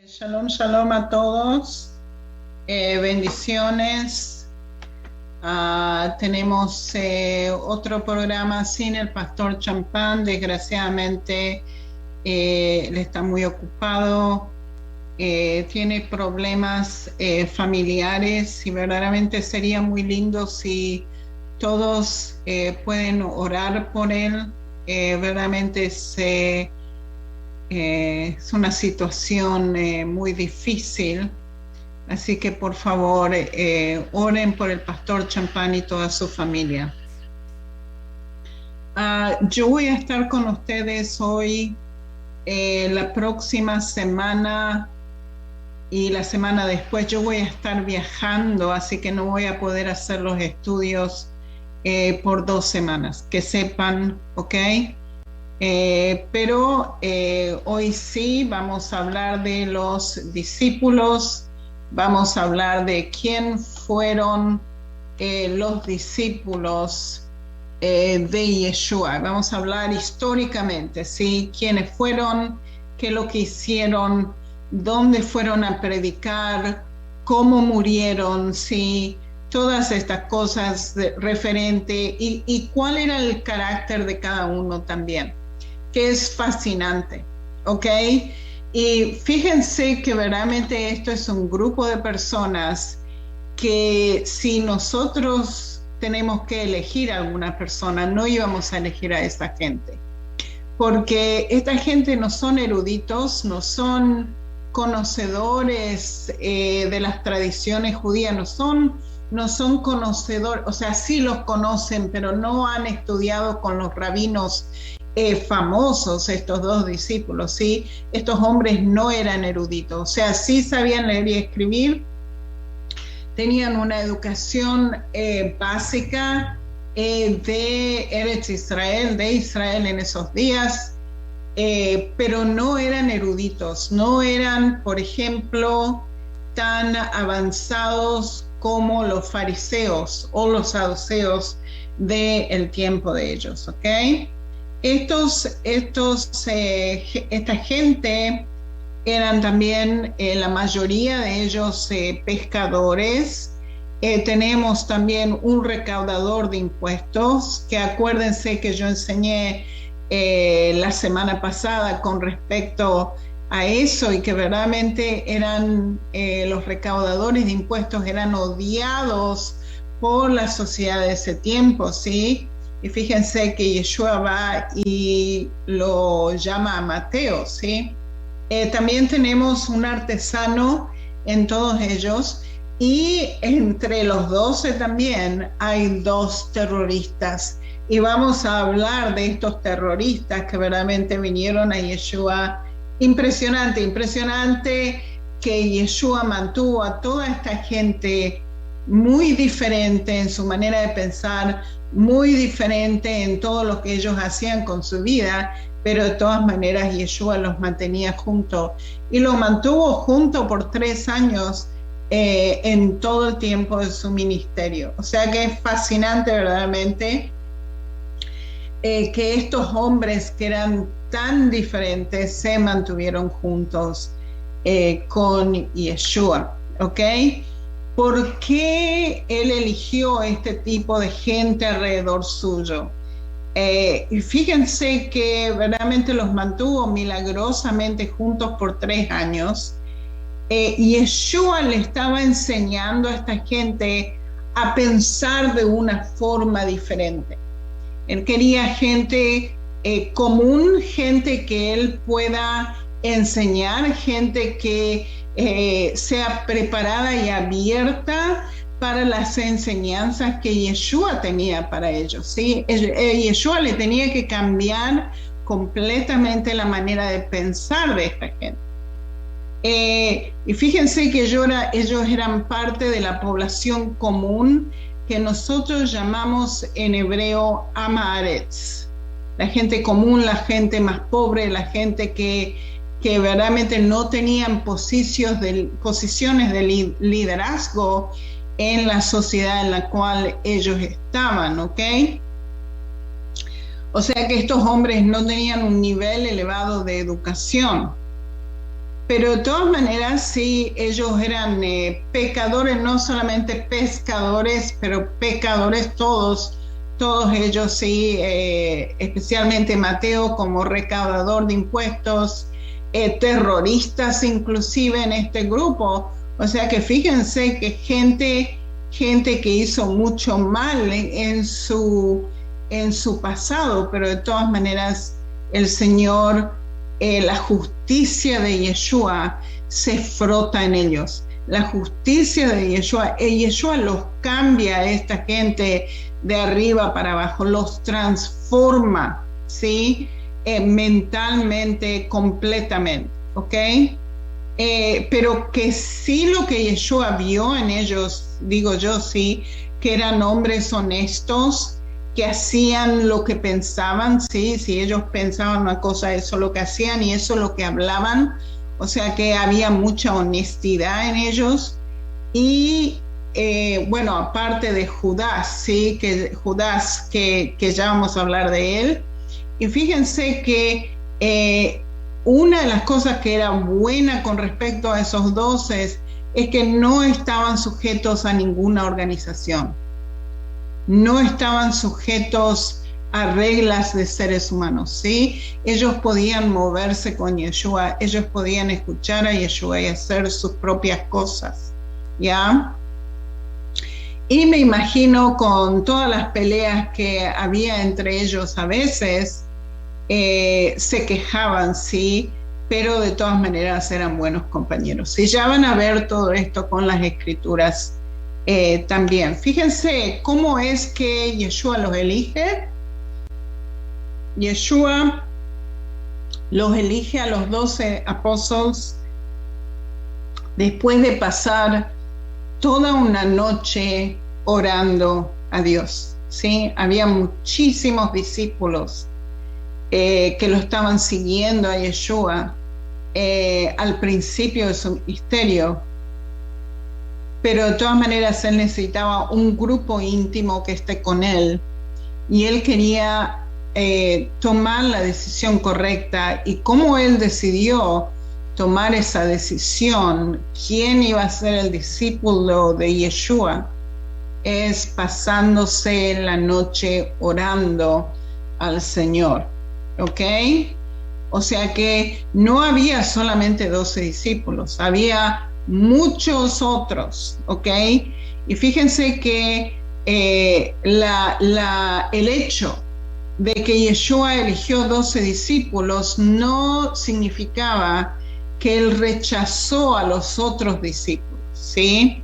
Shalom, shalom a todos. Bendiciones. Tenemos otro programa sin el pastor Champán. Desgraciadamente, él está muy ocupado. Tiene problemas familiares y verdaderamente sería muy lindo si todos pueden orar por él. Verdaderamente es una situación muy difícil, así que por favor oren por el pastor Champán y toda su familia. Yo voy a estar con ustedes hoy, la próxima semana y la semana después. Yo voy a estar viajando, así que no voy a poder hacer los estudios por 2 semanas, que sepan, ¿ok? Pero hoy sí vamos a hablar de los discípulos, vamos a hablar de quién fueron los discípulos de Yeshua. Vamos a hablar históricamente, ¿sí? Quiénes fueron, qué es lo que hicieron, dónde fueron a predicar, cómo murieron, ¿sí? Todas estas cosas referente y cuál era el carácter de cada uno también, que es fascinante, ¿ok? Y fíjense que verdaderamente esto es un grupo de personas que si nosotros tenemos que elegir a alguna persona, no íbamos a elegir a esta gente, porque esta gente no son eruditos, no son conocedores de las tradiciones judías, no son conocedores, o sea, sí los conocen, pero no han estudiado con los rabinos famosos, estos 2 discípulos, ¿sí? Estos hombres no eran eruditos, o sea, sí sabían leer y escribir, tenían una educación básica de Eretz Israel, de Israel en esos días, pero no eran eruditos, no eran, por ejemplo, tan avanzados como los fariseos o los saduceos del tiempo de ellos, ¿ok? Esta gente eran también, la mayoría de ellos, pescadores. Tenemos también un recaudador de impuestos, que acuérdense que yo enseñé la semana pasada con respecto a eso, y que verdaderamente eran los recaudadores de impuestos eran odiados por la sociedad de ese tiempo, ¿sí? Y fíjense que Yeshua va y lo llama a Mateo, ¿sí? También tenemos un artesano en todos ellos, y entre los 12 también hay 2 terroristas. Y vamos a hablar de estos terroristas que verdaderamente vinieron a Yeshua. Impresionante, impresionante que Yeshua mantuvo a toda esta gente muy diferente en su manera de pensar, muy diferente en todo lo que ellos hacían con su vida, pero de todas maneras Yeshua los mantenía juntos y los mantuvo juntos por 3 años en todo el tiempo de su ministerio. O sea que es fascinante verdaderamente que estos hombres que eran tan diferentes se mantuvieron juntos con Yeshua, ¿ok? ¿Por qué él eligió este tipo de gente alrededor suyo? Y fíjense que verdaderamente los mantuvo milagrosamente juntos por 3 años. Yeshua le estaba enseñando a esta gente a pensar de una forma diferente. Él quería gente común, gente que él pueda enseñar, gente que sea preparada y abierta para las enseñanzas que Yeshua tenía para ellos, ¿sí? Yeshua le tenía que cambiar completamente la manera de pensar de esta gente. Y fíjense que ellos eran parte de la población común que nosotros llamamos en hebreo Am Haaretz, la gente común, la gente más pobre, la gente que verdaderamente no tenían posiciones de liderazgo en la sociedad en la cual ellos estaban, ¿ok? O sea que estos hombres no tenían un nivel elevado de educación, pero de todas maneras sí, ellos eran pecadores, no solamente pescadores, pero pecadores todos ellos sí, especialmente Mateo como recaudador de impuestos, terroristas inclusive en este grupo. O sea que fíjense que gente que hizo mucho mal en su pasado, pero de todas maneras el Señor, la justicia de Yeshua se frota en ellos. La justicia de Yeshua, Yeshua los cambia a esta gente de arriba para abajo, los transforma, ¿sí? Mentalmente, completamente, ¿ok? Pero que sí lo que Yeshua vio en ellos, digo yo sí, que eran hombres honestos, que hacían lo que pensaban, ¿sí? Si ellos pensaban una cosa, eso es lo que hacían y eso es lo que hablaban, o sea que había mucha honestidad en ellos. Y bueno, aparte de Judas, ¿sí? Judas, que ya vamos a hablar de él. Y fíjense que una de las cosas que era buena con respecto a esos 12 es que no estaban sujetos a ninguna organización, no estaban sujetos a reglas de seres humanos, ¿sí? Ellos podían moverse con Yeshua, ellos podían escuchar a Yeshua y hacer sus propias cosas, ¿ya? Y me imagino con todas las peleas que había entre ellos a veces, se quejaban, sí, pero de todas maneras eran buenos compañeros. Y ya van a ver todo esto con las escrituras también. Fíjense cómo es que Yeshua los elige. Yeshua los elige a los 12 apóstoles después de pasar toda una noche orando a Dios, ¿sí? Había muchísimos discípulos que lo estaban siguiendo a Yeshua al principio de su ministerio, pero de todas maneras él necesitaba un grupo íntimo que esté con él, y él quería tomar la decisión correcta. Y cómo él decidió tomar esa decisión, quién iba a ser el discípulo de Yeshua, es pasándose la noche orando al Señor, ¿ok? O sea que no había solamente 12 discípulos, había muchos otros, ¿ok? Y fíjense que el hecho de que Yeshua eligió 12 discípulos no significaba que él rechazó a los otros discípulos, ¿sí?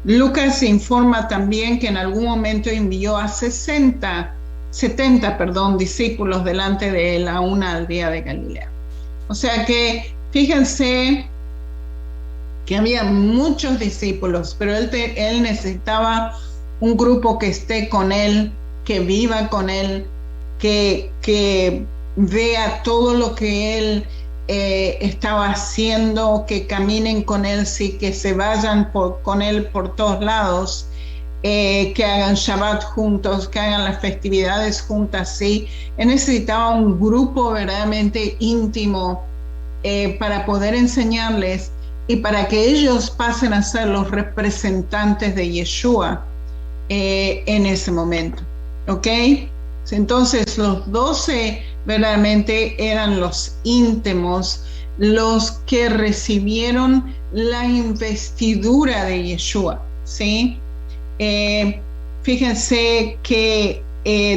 Lucas informa también que en algún momento envió a 70 discípulos delante de él a una aldea de Galilea. O sea que fíjense que había muchos discípulos, pero él necesitaba un grupo que esté con él, que viva con él, que vea todo lo que él estaba haciendo, que caminen con él, sí, que se vayan con él por todos lados, que hagan Shabbat juntos, que hagan las festividades juntas, sí. Él necesitaba un grupo verdaderamente íntimo para poder enseñarles y para que ellos pasen a ser los representantes de Yeshua en ese momento, ¿ok? Entonces los 12 verdaderamente eran los íntimos, los que recibieron la investidura de Yeshua, ¿sí? Fíjense que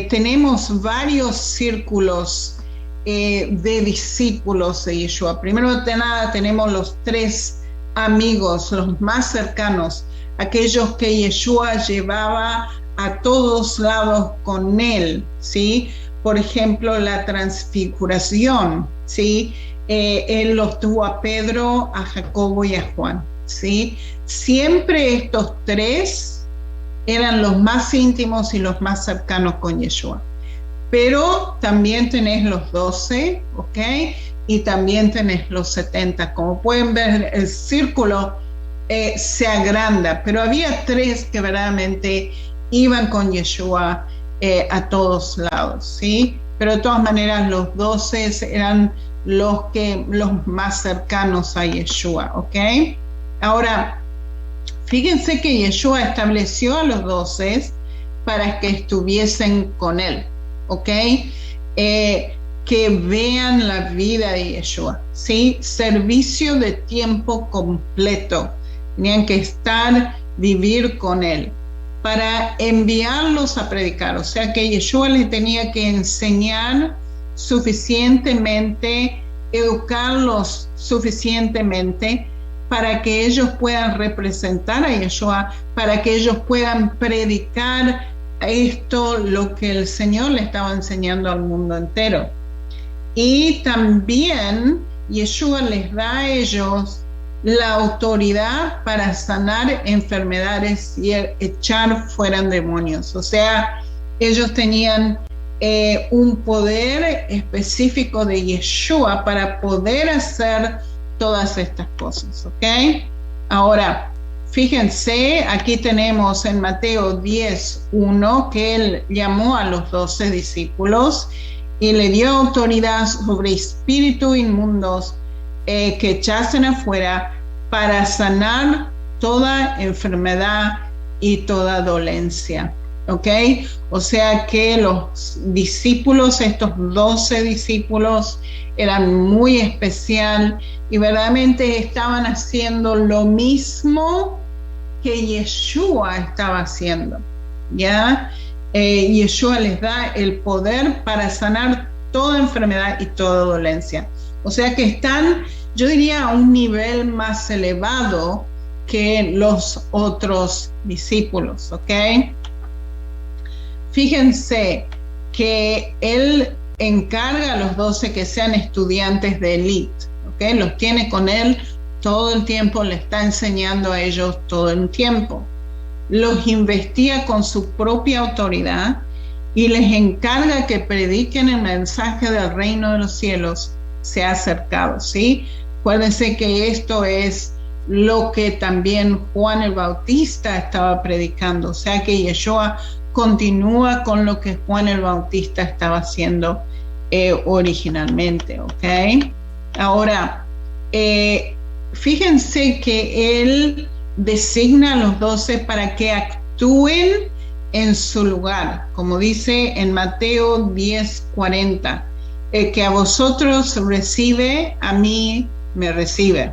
tenemos varios círculos de discípulos de Yeshua. Primero de nada tenemos los 3 amigos, los más cercanos, aquellos que Yeshua llevaba a todos lados con él, ¿sí? Por ejemplo, la transfiguración, ¿sí? Él los tuvo a Pedro, a Jacobo y a Juan, ¿sí? Siempre estos 3 eran los más íntimos y los más cercanos con Yeshua. Pero también tenés los 12, ¿ok? Y también tenés los 70. Como pueden ver, el círculo se agranda, pero había 3 que verdaderamente iban con Yeshua a todos lados, ¿sí? pero de todas maneras los 12 eran los más cercanos a Yeshua, ¿ok? Ahora, fíjense que Yeshua estableció a los 12 para que estuviesen con él, ¿ok? Que vean la vida de Yeshua, ¿sí? Servicio de tiempo completo. Tenían que vivir con él para enviarlos a predicar. O sea que Yeshua les tenía que enseñar suficientemente, educarlos suficientemente para que ellos puedan representar a Yeshua, para que ellos puedan predicar esto, lo que el Señor le estaba enseñando al mundo entero. Y también Yeshua les da a ellos la autoridad para sanar enfermedades y echar fuera demonios. O sea, ellos tenían un poder específico de Yeshua para poder hacer todas estas cosas, ¿ok? Ahora, fíjense, aquí tenemos en Mateo 10:1 que él llamó a los 12 discípulos y le dio autoridad sobre espíritus inmundos que echasen afuera para sanar toda enfermedad y toda dolencia, ¿ok? O sea que los discípulos, estos 12 discípulos, eran muy especial y verdaderamente estaban haciendo lo mismo que Yeshua estaba haciendo, ¿ya? Yeshua les da el poder para sanar toda enfermedad y toda dolencia. O sea que están, yo diría, a un nivel más elevado que los otros discípulos, ¿ok? Fíjense que él encarga a los 12 que sean estudiantes de élite, ¿ok? Los tiene con él todo el tiempo, le está enseñando a ellos todo el tiempo. Los investiga con su propia autoridad y les encarga que prediquen el mensaje del reino de los cielos se ha acercado, ¿sí? Acuérdense que esto es lo que también Juan el Bautista estaba predicando, o sea que Yeshua continúa con lo que Juan el Bautista estaba haciendo originalmente, ¿ok? Ahora, fíjense que él designa a los 12 para que actúen en su lugar, como dice en Mateo 10:40, el que a vosotros recibe, a mí me recibe,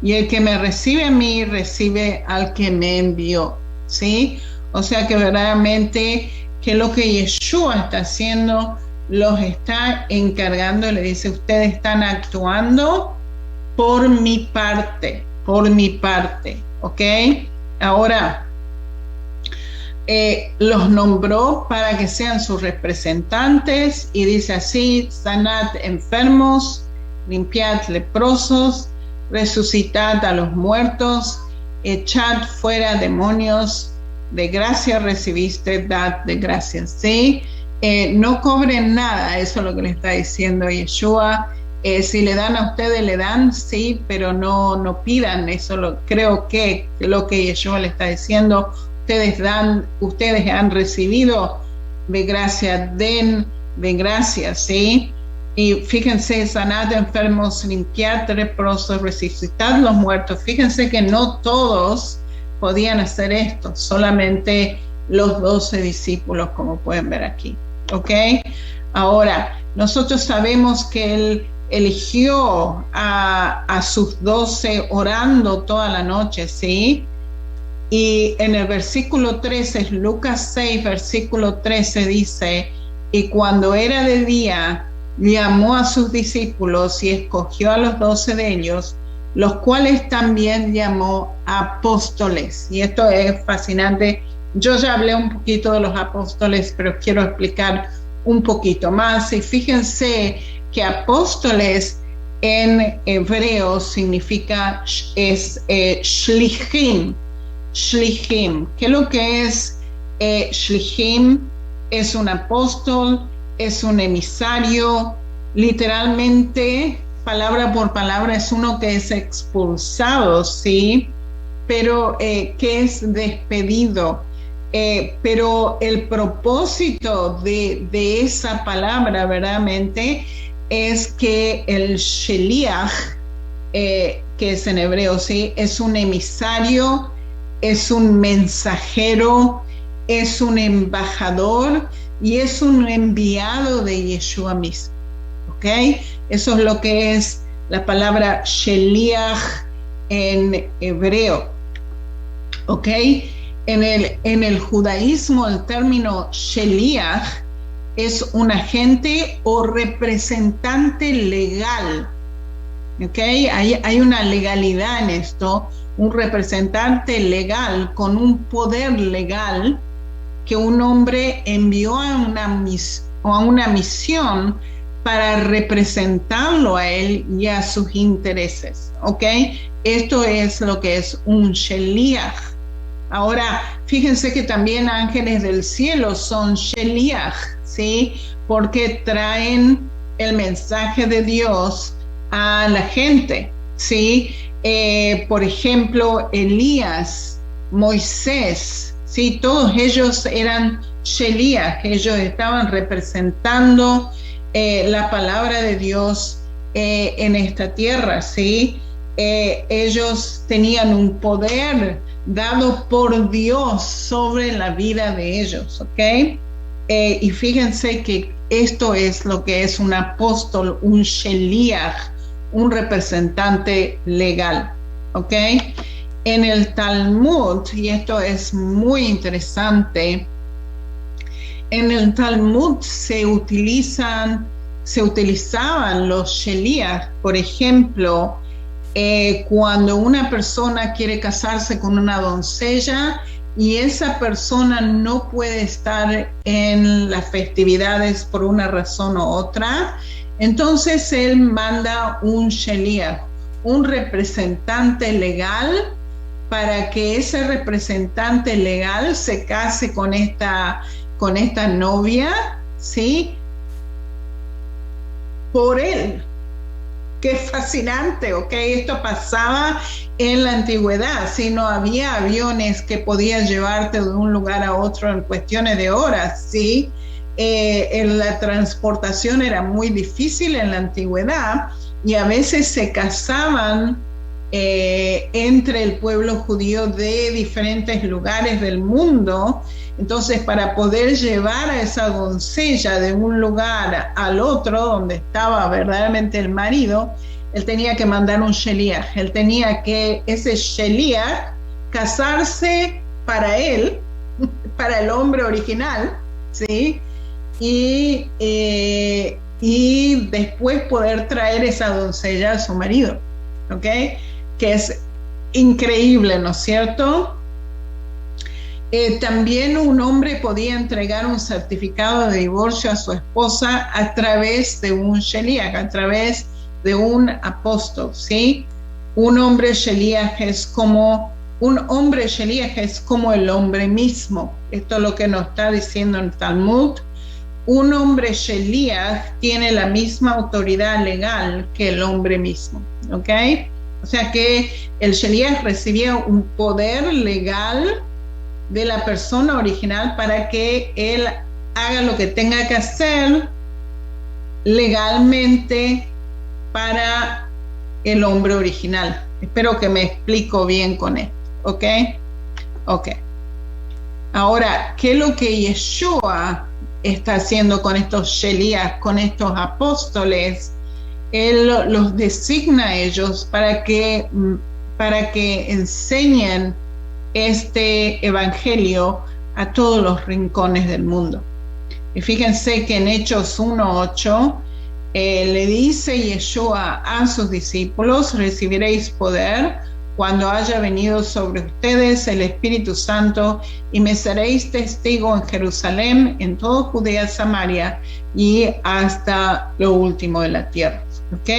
y el que me recibe a mí, recibe al que me envió, ¿sí? O sea que verdaderamente que lo que Yeshua está haciendo, los está encargando, le dice, ustedes están actuando por mi parte, ¿ok? Ahora, los nombró para que sean sus representantes y dice así: sanad enfermos, limpiad leprosos, resucitad a los muertos, echad fuera demonios, de gracia recibiste, dad de gracia, ¿sí? No cobren nada, eso es lo que le está diciendo Yeshua. Si le dan a ustedes, le dan, sí, pero no pidan, eso creo que lo que Yeshua le está diciendo. Ustedes han recibido de gracia, den de gracia, ¿sí? Y fíjense, sanad enfermos, limpiad leprosos, resucitad los muertos. Fíjense que no todos podían hacer esto, solamente los 12 discípulos, como pueden ver aquí, ¿ok? Ahora, nosotros sabemos que él eligió a sus 12 orando toda la noche, ¿sí? Y en el versículo 13, Lucas 6, versículo 13 dice, y cuando era de día, llamó a sus discípulos y escogió a los 12 de ellos, los cuales también llamó apóstoles. Y esto es fascinante. Yo ya hablé un poquito de los apóstoles, pero quiero explicar un poquito más. Y fíjense que apóstoles en hebreo significa, shlichim. Shlichim. ¿Qué es lo que es shlichim? Es un apóstol, es un emisario, literalmente, palabra por palabra, es uno que es expulsado, ¿sí? Pero que es despedido. Pero el propósito de esa palabra verdaderamente es que el Sheliach, que es en hebreo, ¿sí? Es un emisario, es un mensajero, es un embajador y es un enviado de Yeshua mismo, ¿ok? Eso es lo que es la palabra Sheliach en hebreo, ¿ok? En el judaísmo el término Sheliach es un agente o representante legal, ¿ok? Hay una legalidad en esto, un representante legal con un poder legal que un hombre envió a una misión para representarlo a él y a sus intereses, ¿ok? Esto es lo que es un Sheliach. Ahora, fíjense que también ángeles del cielo son Sheliach, ¿sí? Porque traen el mensaje de Dios a la gente, ¿sí? Por ejemplo, Elías, Moisés, ¿sí? Todos ellos eran Sheliach, ellos estaban representando la palabra de Dios en esta tierra, ¿sí? Ellos tenían un poder dado por Dios sobre la vida de ellos, ¿ok? Y fíjense que esto es lo que es un apóstol, un Sheliach, un representante legal, ¿ok? En el Talmud, y esto es muy interesante, en el Talmud se utilizaban los Sheliach, por ejemplo, cuando una persona quiere casarse con una doncella y esa persona no puede estar en las festividades por una razón u otra, entonces él manda un Sheliach, un representante legal, para que ese representante legal se case con esta novia, ¿sí? Por él. Qué fascinante, ¿ok? Esto pasaba en la antigüedad, ¿sí? No había aviones que podían llevarte de un lugar a otro en cuestiones de horas, ¿sí? La transportación era muy difícil en la antigüedad y a veces se casaban entre el pueblo judío de diferentes lugares del mundo. Entonces, para poder llevar a esa doncella de un lugar al otro donde estaba verdaderamente el marido, él tenía que mandar un Sheliach, él tenía que, ese Sheliach, casarse para él, para el hombre original, ¿sí? Y después poder traer esa doncella a su marido, ¿ok? Que es increíble, ¿no es cierto? También un hombre podía entregar un certificado de divorcio a su esposa a través de un Sheliach, a través de un apóstol, ¿sí? Un hombre Sheliach es como el hombre mismo. Esto es lo que nos está diciendo el Talmud. Un hombre Sheliach tiene la misma autoridad legal que el hombre mismo, ¿ok? O sea que el Sheliach recibía un poder legal de la persona original para que él haga lo que tenga que hacer legalmente para el hombre original. Espero que me explico bien con esto, ¿ok? Ok. Ahora, ¿qué es lo que Yeshua está haciendo con estos Sheliach, con estos apóstoles? Él los designa a ellos para que enseñen este evangelio a todos los rincones del mundo. Y fíjense que en Hechos 1:8 le dice Yeshua a sus discípulos: recibiréis poder cuando haya venido sobre ustedes el Espíritu Santo, y me seréis testigo en Jerusalén, en toda Judea, Samaria y hasta lo último de la tierra. ¿Ok?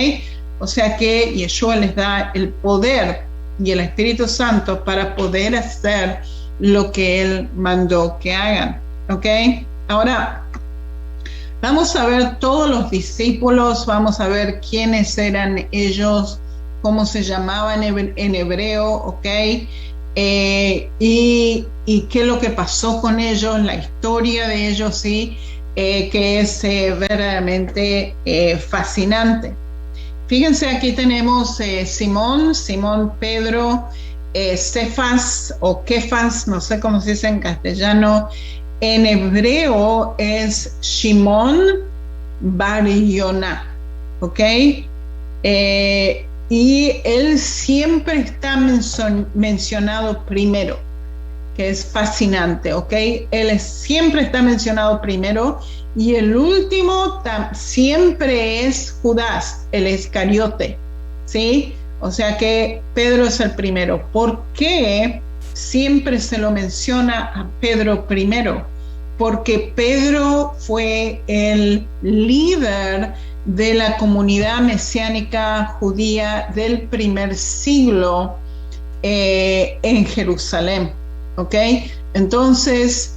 O sea que Yeshua les da el poder y el Espíritu Santo para poder hacer lo que Él mandó que hagan. ¿Ok? Ahora, vamos a ver todos los discípulos, vamos a ver quiénes eran ellos, cómo se llamaban en hebreo, ¿ok? y qué es lo que pasó con ellos, la historia de ellos, sí, que es verdaderamente fascinante. Fíjense, aquí tenemos Simón, Pedro, Cefas o Kefas, no sé cómo se dice en castellano. En hebreo es Shimon Bar Yonah, ¿ok? Y él siempre está mencionado primero, que es fascinante, ¿ok? Él siempre está mencionado primero, y el último siempre es Judas, el Iscariote, ¿sí? O sea que Pedro es el primero. ¿Por qué siempre se lo menciona a Pedro primero? Porque Pedro fue el líder de la comunidad mesiánica judía del primer siglo en Jerusalén, ¿ok? Entonces,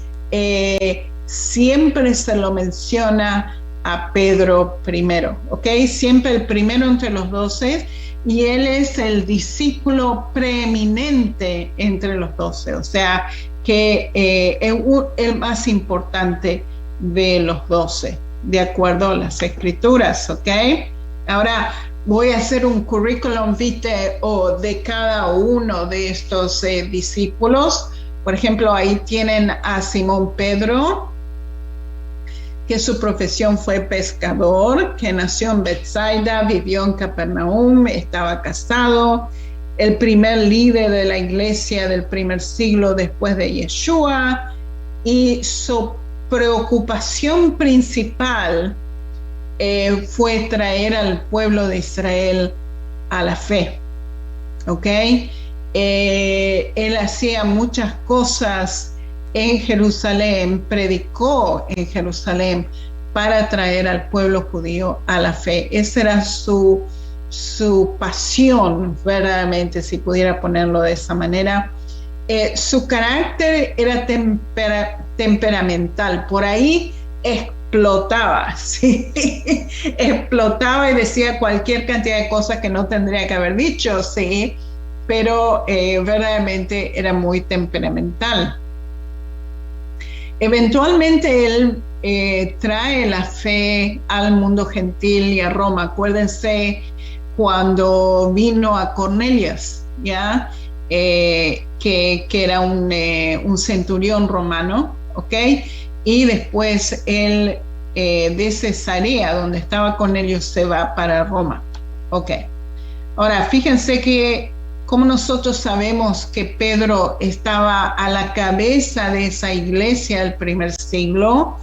siempre se lo menciona a Pedro primero, ¿ok? Siempre el primero entre los 12, y él es el discípulo preeminente entre los 12, o sea, que es el más importante de los 12, de acuerdo a las escrituras, ¿ok? Ahora voy a hacer un currículum vitae de cada uno de estos discípulos. Por ejemplo, ahí tienen a Simón Pedro, que su profesión fue pescador, que nació en Bethsaida, vivió en Capernaum, estaba casado, el primer líder de la iglesia del primer siglo después de Yeshua, y su preocupación principal fue traer al pueblo de Israel a la fe, ¿ok? Él hacía muchas cosas en Jerusalén, predicó en Jerusalén para traer al pueblo judío a la fe. Esa era su pasión, verdaderamente, si pudiera ponerlo de esa manera. Su carácter era temperamental, por ahí explotaba, ¿sí? Explotaba y decía cualquier cantidad de cosas que no tendría que haber dicho, ¿sí? Pero verdaderamente era muy temperamental. Eventualmente él trae la fe al mundo gentil y a Roma. Acuérdense cuando vino a Cornelius, ¿ya? Que era un centurión romano, ¿ok? Y después él de Cesarea, donde estaba Cornelius, se va para Roma, ¿ok? Ahora, fíjense que como nosotros sabemos que Pedro estaba a la cabeza de esa iglesia del primer siglo,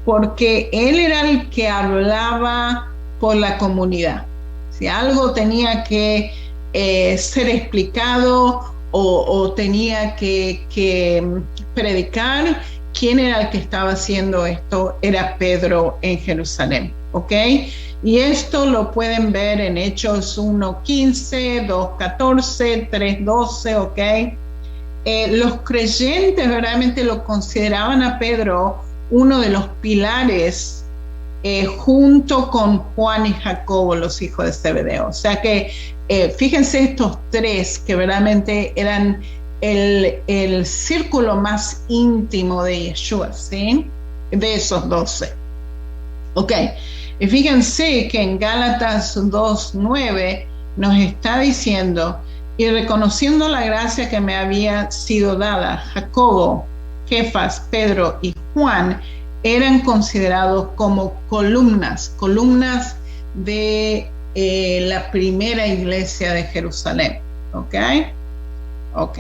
porque él era el que hablaba por la comunidad. Si algo tenía que ser explicado o tenía que predicar, ¿quién era el que estaba haciendo esto? Era Pedro en Jerusalén, ¿ok? Y esto lo pueden ver en Hechos 1:15, 2:14, 3:12, ¿ok? Los creyentes verdaderamente lo consideraban a Pedro uno de los pilares junto con Juan y Jacobo, los hijos de Zebedeo. O sea que fíjense estos tres que verdaderamente eran el círculo más íntimo de Yeshua, ¿sí? De esos 12. Ok, y fíjense que en Gálatas 2:9 nos está diciendo: y reconociendo la gracia que me había sido dada, Jacobo, Kefas, Pedro y Juan eran considerados como columnas de la primera iglesia de Jerusalén. ¿Ok? Ok.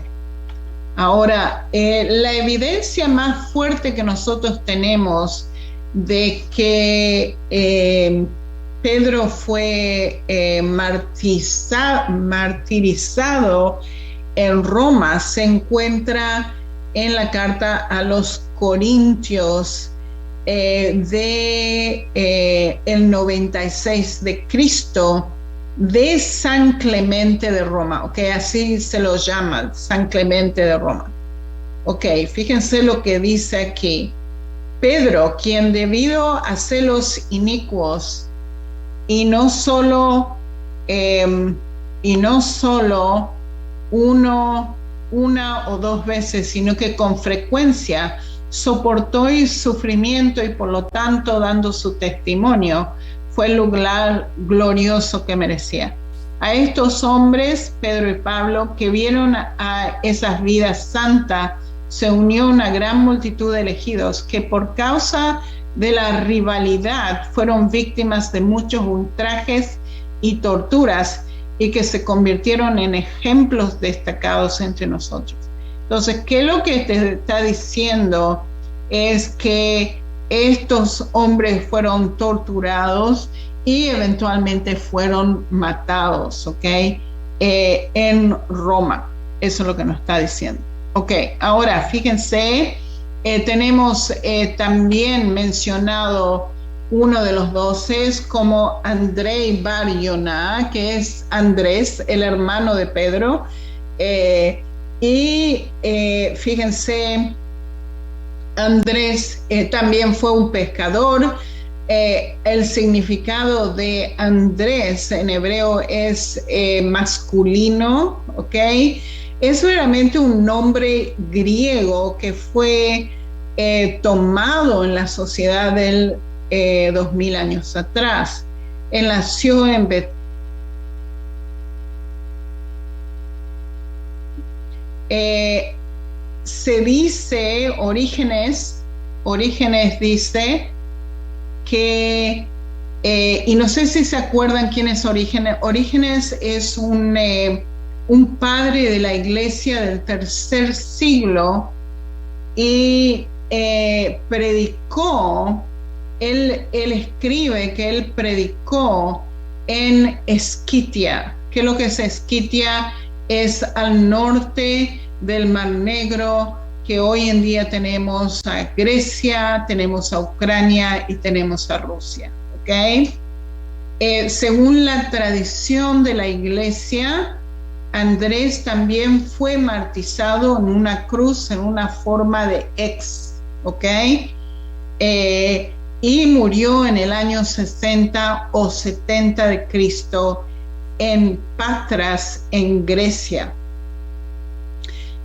Ahora, la evidencia más fuerte que nosotros tenemos de que Pedro fue martirizado en Roma se encuentra en la carta a los Corintios el 96 de Cristo, de San Clemente de Roma, ok, así se lo llama, San Clemente de Roma. Ok, fíjense lo que dice aquí: Pedro, quien debido a celos inicuos y no solo uno una o dos veces, sino que con frecuencia soportó el sufrimiento y por lo tanto dando su testimonio, fue el lugar glorioso que merecía. A estos hombres, Pedro y Pablo, que vieron a esas vidas santas, se unió una gran multitud de elegidos que por causa de la rivalidad fueron víctimas de muchos ultrajes y torturas y que se convirtieron en ejemplos destacados entre nosotros. Entonces, ¿qué es lo que te está diciendo? Es que estos hombres fueron torturados y eventualmente fueron matados, ¿ok? En Roma. Eso es lo que nos está diciendo. Ok, ahora fíjense, tenemos también mencionado uno de los 12 como Andrei Bar Yoná, que es Andrés, el hermano de Pedro. Fíjense, Andrés también fue un pescador. El significado de Andrés en hebreo es masculino, ¿ok? Es realmente un nombre griego que fue tomado en la sociedad del 2000 años atrás. Él nació en se dice, Orígenes dice que, y no sé si se acuerdan quién es Orígenes. Orígenes es un padre de la iglesia del tercer siglo y predicó, él escribe que él predicó en Esquitia. ¿Qué es lo que es Esquitia? Es al norte del Mar Negro, que hoy en día tenemos a Grecia, tenemos a Ucrania y tenemos a Rusia, ¿ok? Según la tradición de la iglesia, Andrés también fue martirizado en una cruz en una forma de X, ¿ok? Y murió en el año 60 o 70 de Cristo en Patras, en Grecia.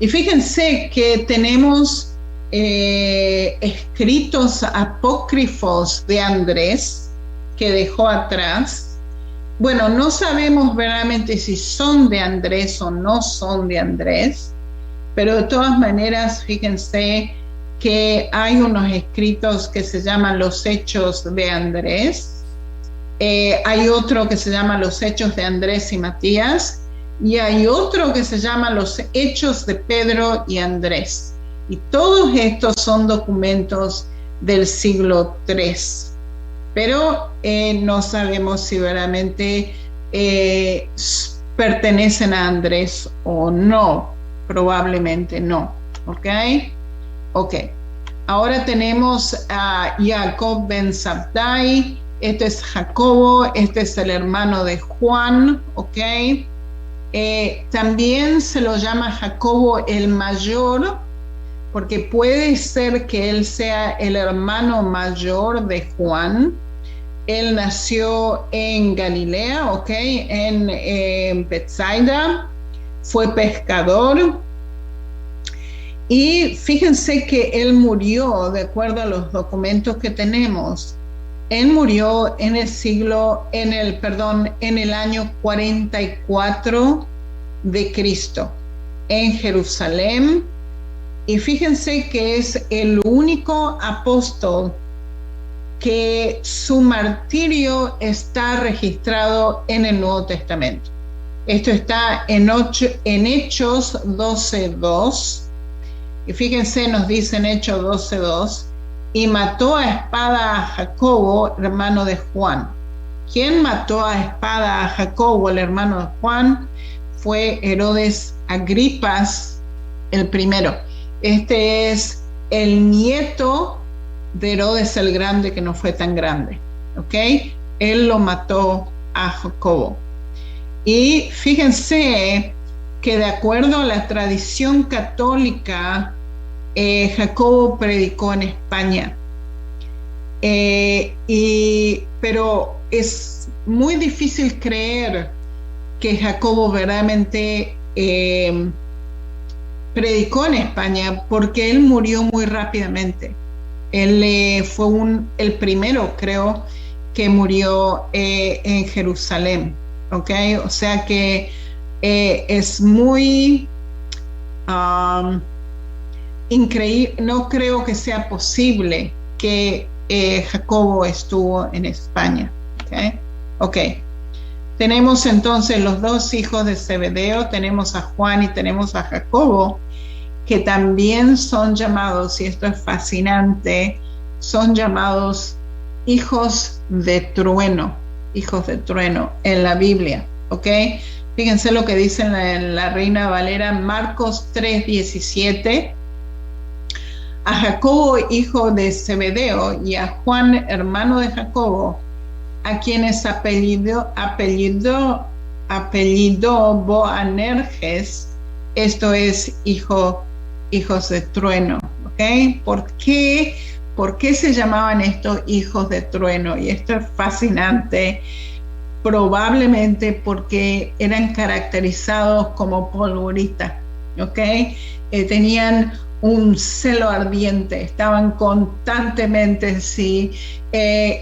Y fíjense que tenemos escritos apócrifos de Andrés que dejó atrás. Bueno, no sabemos verdaderamente si son de Andrés o no son de Andrés, pero de todas maneras, fíjense que hay unos escritos que se llaman los Hechos de Andrés. Hay otro que se llama los Hechos de Andrés y Matías, y hay otro que se llama los Hechos de Pedro y Andrés. Y todos estos son documentos del siglo III. Pero no sabemos si verdaderamente pertenecen a Andrés o no. Probablemente no. ¿Ok? Ok. Ahora tenemos a Jacob ben Zabdai. Este es Jacobo. Este es el hermano de Juan. ¿Ok? También se lo llama Jacobo el mayor, porque puede ser que él sea el hermano mayor de Juan. Él nació en Galilea, ¿ok? En Bethsaida, fue pescador. Y fíjense que él murió, de acuerdo a los documentos que tenemos, él murió en el año 44 de Cristo, en Jerusalén. Y fíjense que es el único apóstol que su martirio está registrado en el Nuevo Testamento. Esto está en Hechos 12:2. Y fíjense, nos dice en Hechos 12:2, y mató a espada a Jacobo, hermano de Juan. ¿Quién mató a espada a Jacobo, el hermano de Juan? Fue Herodes Agripas el primero. Este es el nieto de Herodes el Grande, que no fue tan grande, ¿ok? Él lo mató a Jacobo. Y fíjense que de acuerdo a la tradición católica, Jacobo predicó en España. Pero es muy difícil creer que Jacobo verdaderamente predicó en España porque él murió muy rápidamente. Él fue el primero, creo, que murió en Jerusalén, ¿ok? O sea que es muy increíble, no creo que sea posible que Jacobo estuvo en España, ¿ok? Ok. Tenemos entonces los dos hijos de Zebedeo, tenemos a Juan y tenemos a Jacobo, que también son llamados, y esto es fascinante, son llamados hijos de trueno en la Biblia, ¿ok? Fíjense lo que dice en la Reina Valera, Marcos 3:17. A Jacobo, hijo de Zebedeo, y a Juan, hermano de Jacobo, a quienes apellidó Boanerges, esto es hijos de trueno, ¿ok? ¿Por qué se llamaban estos hijos de trueno? Y esto es fascinante, probablemente porque eran caracterizados como polvoritas, ¿ok? Tenían un celo ardiente, estaban constantemente, sí,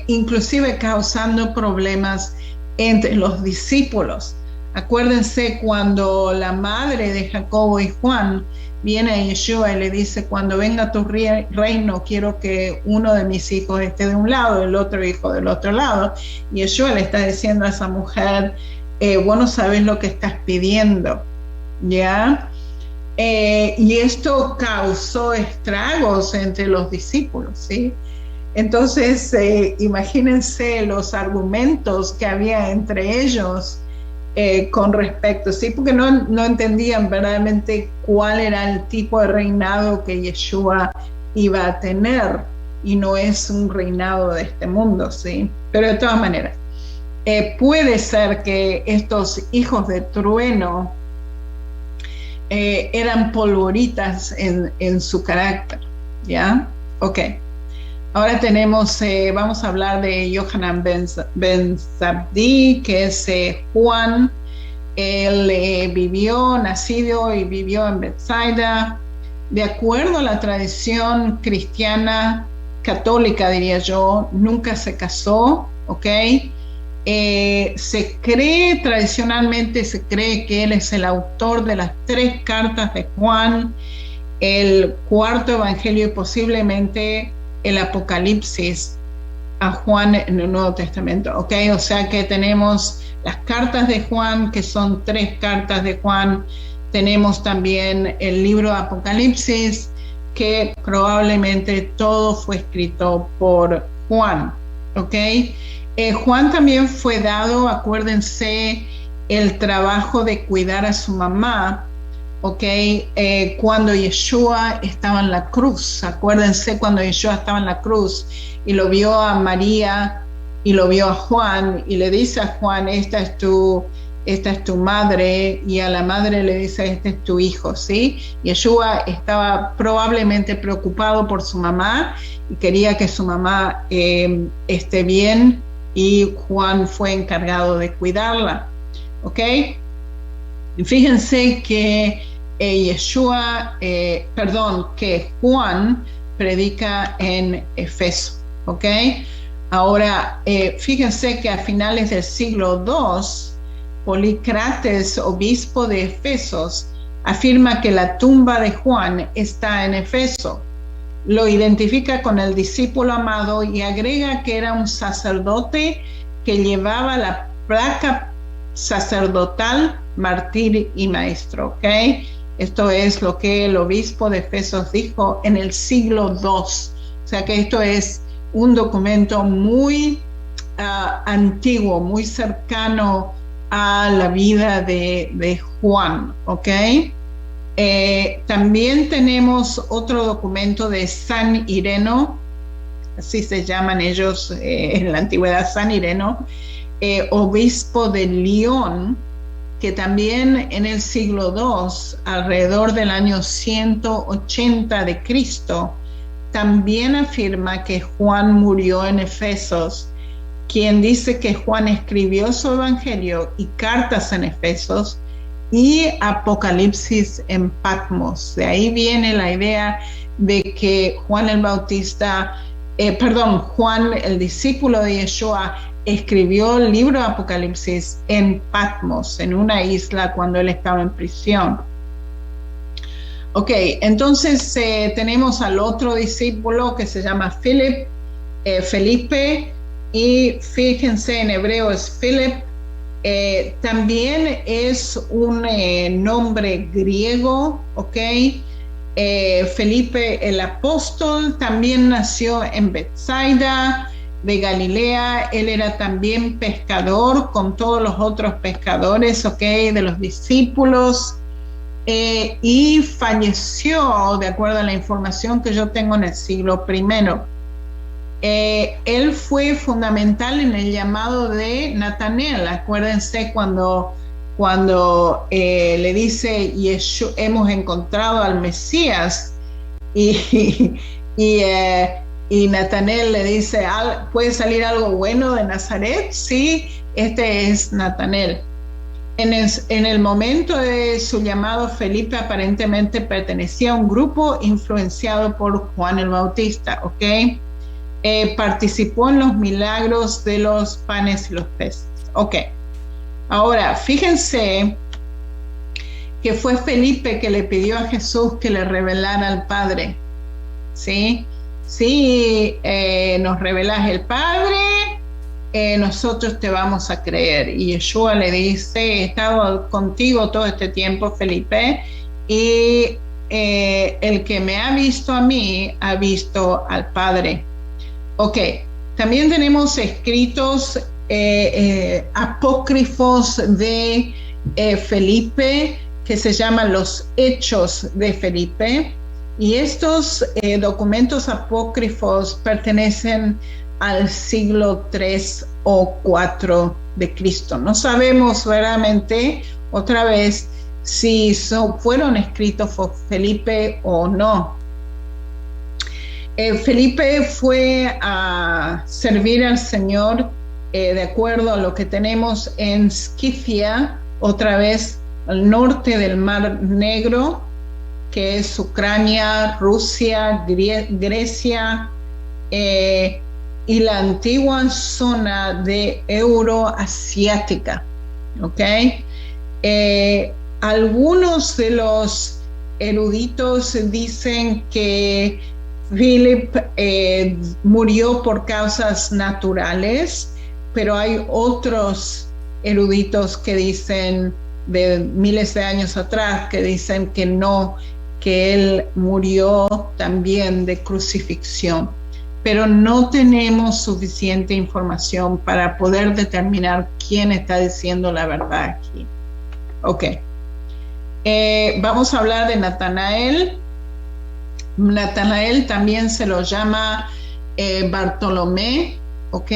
inclusive causando problemas entre los discípulos. Acuérdense cuando la madre de Jacobo y Juan viene a Yeshua y le dice, cuando venga tu reino, quiero que uno de mis hijos esté de un lado, el otro hijo del otro lado. Y Yeshua le está diciendo a esa mujer, vos no sabés lo que estás pidiendo, ¿ya? Y esto causó estragos entre los discípulos, ¿sí? Entonces, imagínense los argumentos que había entre ellos con respecto, ¿sí? Porque no entendían verdaderamente cuál era el tipo de reinado que Yeshua iba a tener, y no es un reinado de este mundo, ¿sí? Pero de todas maneras, puede ser que estos hijos de trueno eran polvoritas en su carácter, ¿ya? Ok. Ahora vamos a hablar de Yohanan ben Zabdi, que es Juan. Él nacido y vivió en Bethsaida. De acuerdo a la tradición cristiana, católica diría yo, nunca se casó, ¿ok? Tradicionalmente se cree que él es el autor de las 3 cartas de Juan, el 4º evangelio y posiblemente el Apocalipsis a Juan en el Nuevo Testamento, ¿ok? O sea que tenemos las cartas de Juan, que son 3 cartas de Juan, tenemos también el libro de Apocalipsis, que probablemente todo fue escrito por Juan, ¿ok? Juan también fue dado, acuérdense, el trabajo de cuidar a su mamá, ¿ok? Cuando Yeshua estaba en la cruz, acuérdense cuando Yeshua estaba en la cruz y lo vio a María y lo vio a Juan y le dice a Juan, esta es tu madre, y a la madre le dice, este es tu hijo, ¿sí? Yeshua estaba probablemente preocupado por su mamá y quería que su mamá esté bien, y Juan fue encargado de cuidarla, ¿ok? Y fíjense que que Juan predica en Efeso, ¿ok? Ahora, fíjense que a finales del siglo II, Polícrates, obispo de Efesos, afirma que la tumba de Juan está en Efeso. Lo identifica con el discípulo amado y agrega que era un sacerdote que llevaba la placa sacerdotal, mártir y maestro, ¿ok? Esto es lo que el obispo de Efesos dijo en el siglo II. O sea que esto es un documento muy antiguo, muy cercano a la vida de Juan, ¿ok? También tenemos otro documento de San Ireno, así se llaman ellos en la antigüedad, San Ireno, obispo de Lyon, que también en el siglo II, alrededor del año 180 de Cristo, también afirma que Juan murió en Efesos, quien dice que Juan escribió su evangelio y cartas en Efesos y Apocalipsis en Patmos. De ahí viene la idea de que Juan el Bautista, Juan el discípulo de Yeshua, escribió el libro de Apocalipsis en Patmos, en una isla cuando él estaba en prisión. Ok, entonces tenemos al otro discípulo que se llama Felipe, y fíjense, en hebreo es Philip. También es un nombre griego, ok. Felipe el apóstol también nació en Betsaida de Galilea. Él era también pescador con todos los otros pescadores, ok, de los discípulos. Y falleció, de acuerdo a la información que yo tengo, en el siglo I. Él fue fundamental en el llamado de Natanael. Acuérdense cuando le dice Yeshua, hemos encontrado al Mesías, y Natanael le dice, ¿puede salir algo bueno de Nazaret? Sí, este es Natanael. En el momento de su llamado, Felipe aparentemente pertenecía a un grupo influenciado por Juan el Bautista, ¿ok? Participó en los milagros de los panes y los peces. Ok. Ahora, fíjense que fue Felipe que le pidió a Jesús que le revelara al Padre. ¿Sí? Si nos revelas el Padre, nosotros te vamos a creer. Y Yeshua le dice, he estado contigo todo este tiempo, Felipe, y el que me ha visto a mí, ha visto al Padre. Ok, también tenemos escritos apócrifos de Felipe, que se llaman los Hechos de Felipe, y estos documentos apócrifos pertenecen al siglo III o IV de Cristo. No sabemos verdaderamente, otra vez, si fueron escritos por Felipe o no. Felipe fue a servir al Señor de acuerdo a lo que tenemos en Scythia, otra vez al norte del Mar Negro, que es Ucrania, Rusia, Grecia, y la antigua zona de Euroasiática. ¿Okay? Algunos de los eruditos dicen que Philip murió por causas naturales, pero hay otros eruditos que dicen, de miles de años atrás, que dicen que no, que él murió también de crucifixión. Pero no tenemos suficiente información para poder determinar quién está diciendo la verdad aquí. Ok. Vamos a hablar de Natanael. Natanael también se lo llama Bartolomé, ¿ok?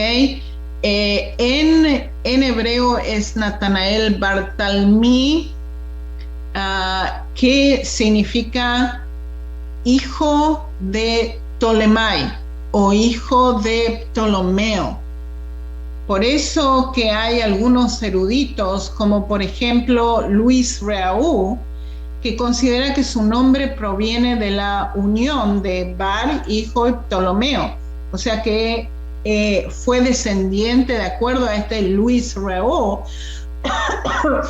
En hebreo es Natanael Bartalmí, que significa hijo de Ptolemai o hijo de Ptolomeo. Por eso que hay algunos eruditos, como por ejemplo Luis Reaú, que considera que su nombre proviene de la unión de Bar, hijo, y Ptolomeo. O sea que fue descendiente, de acuerdo a este Luis Reaú,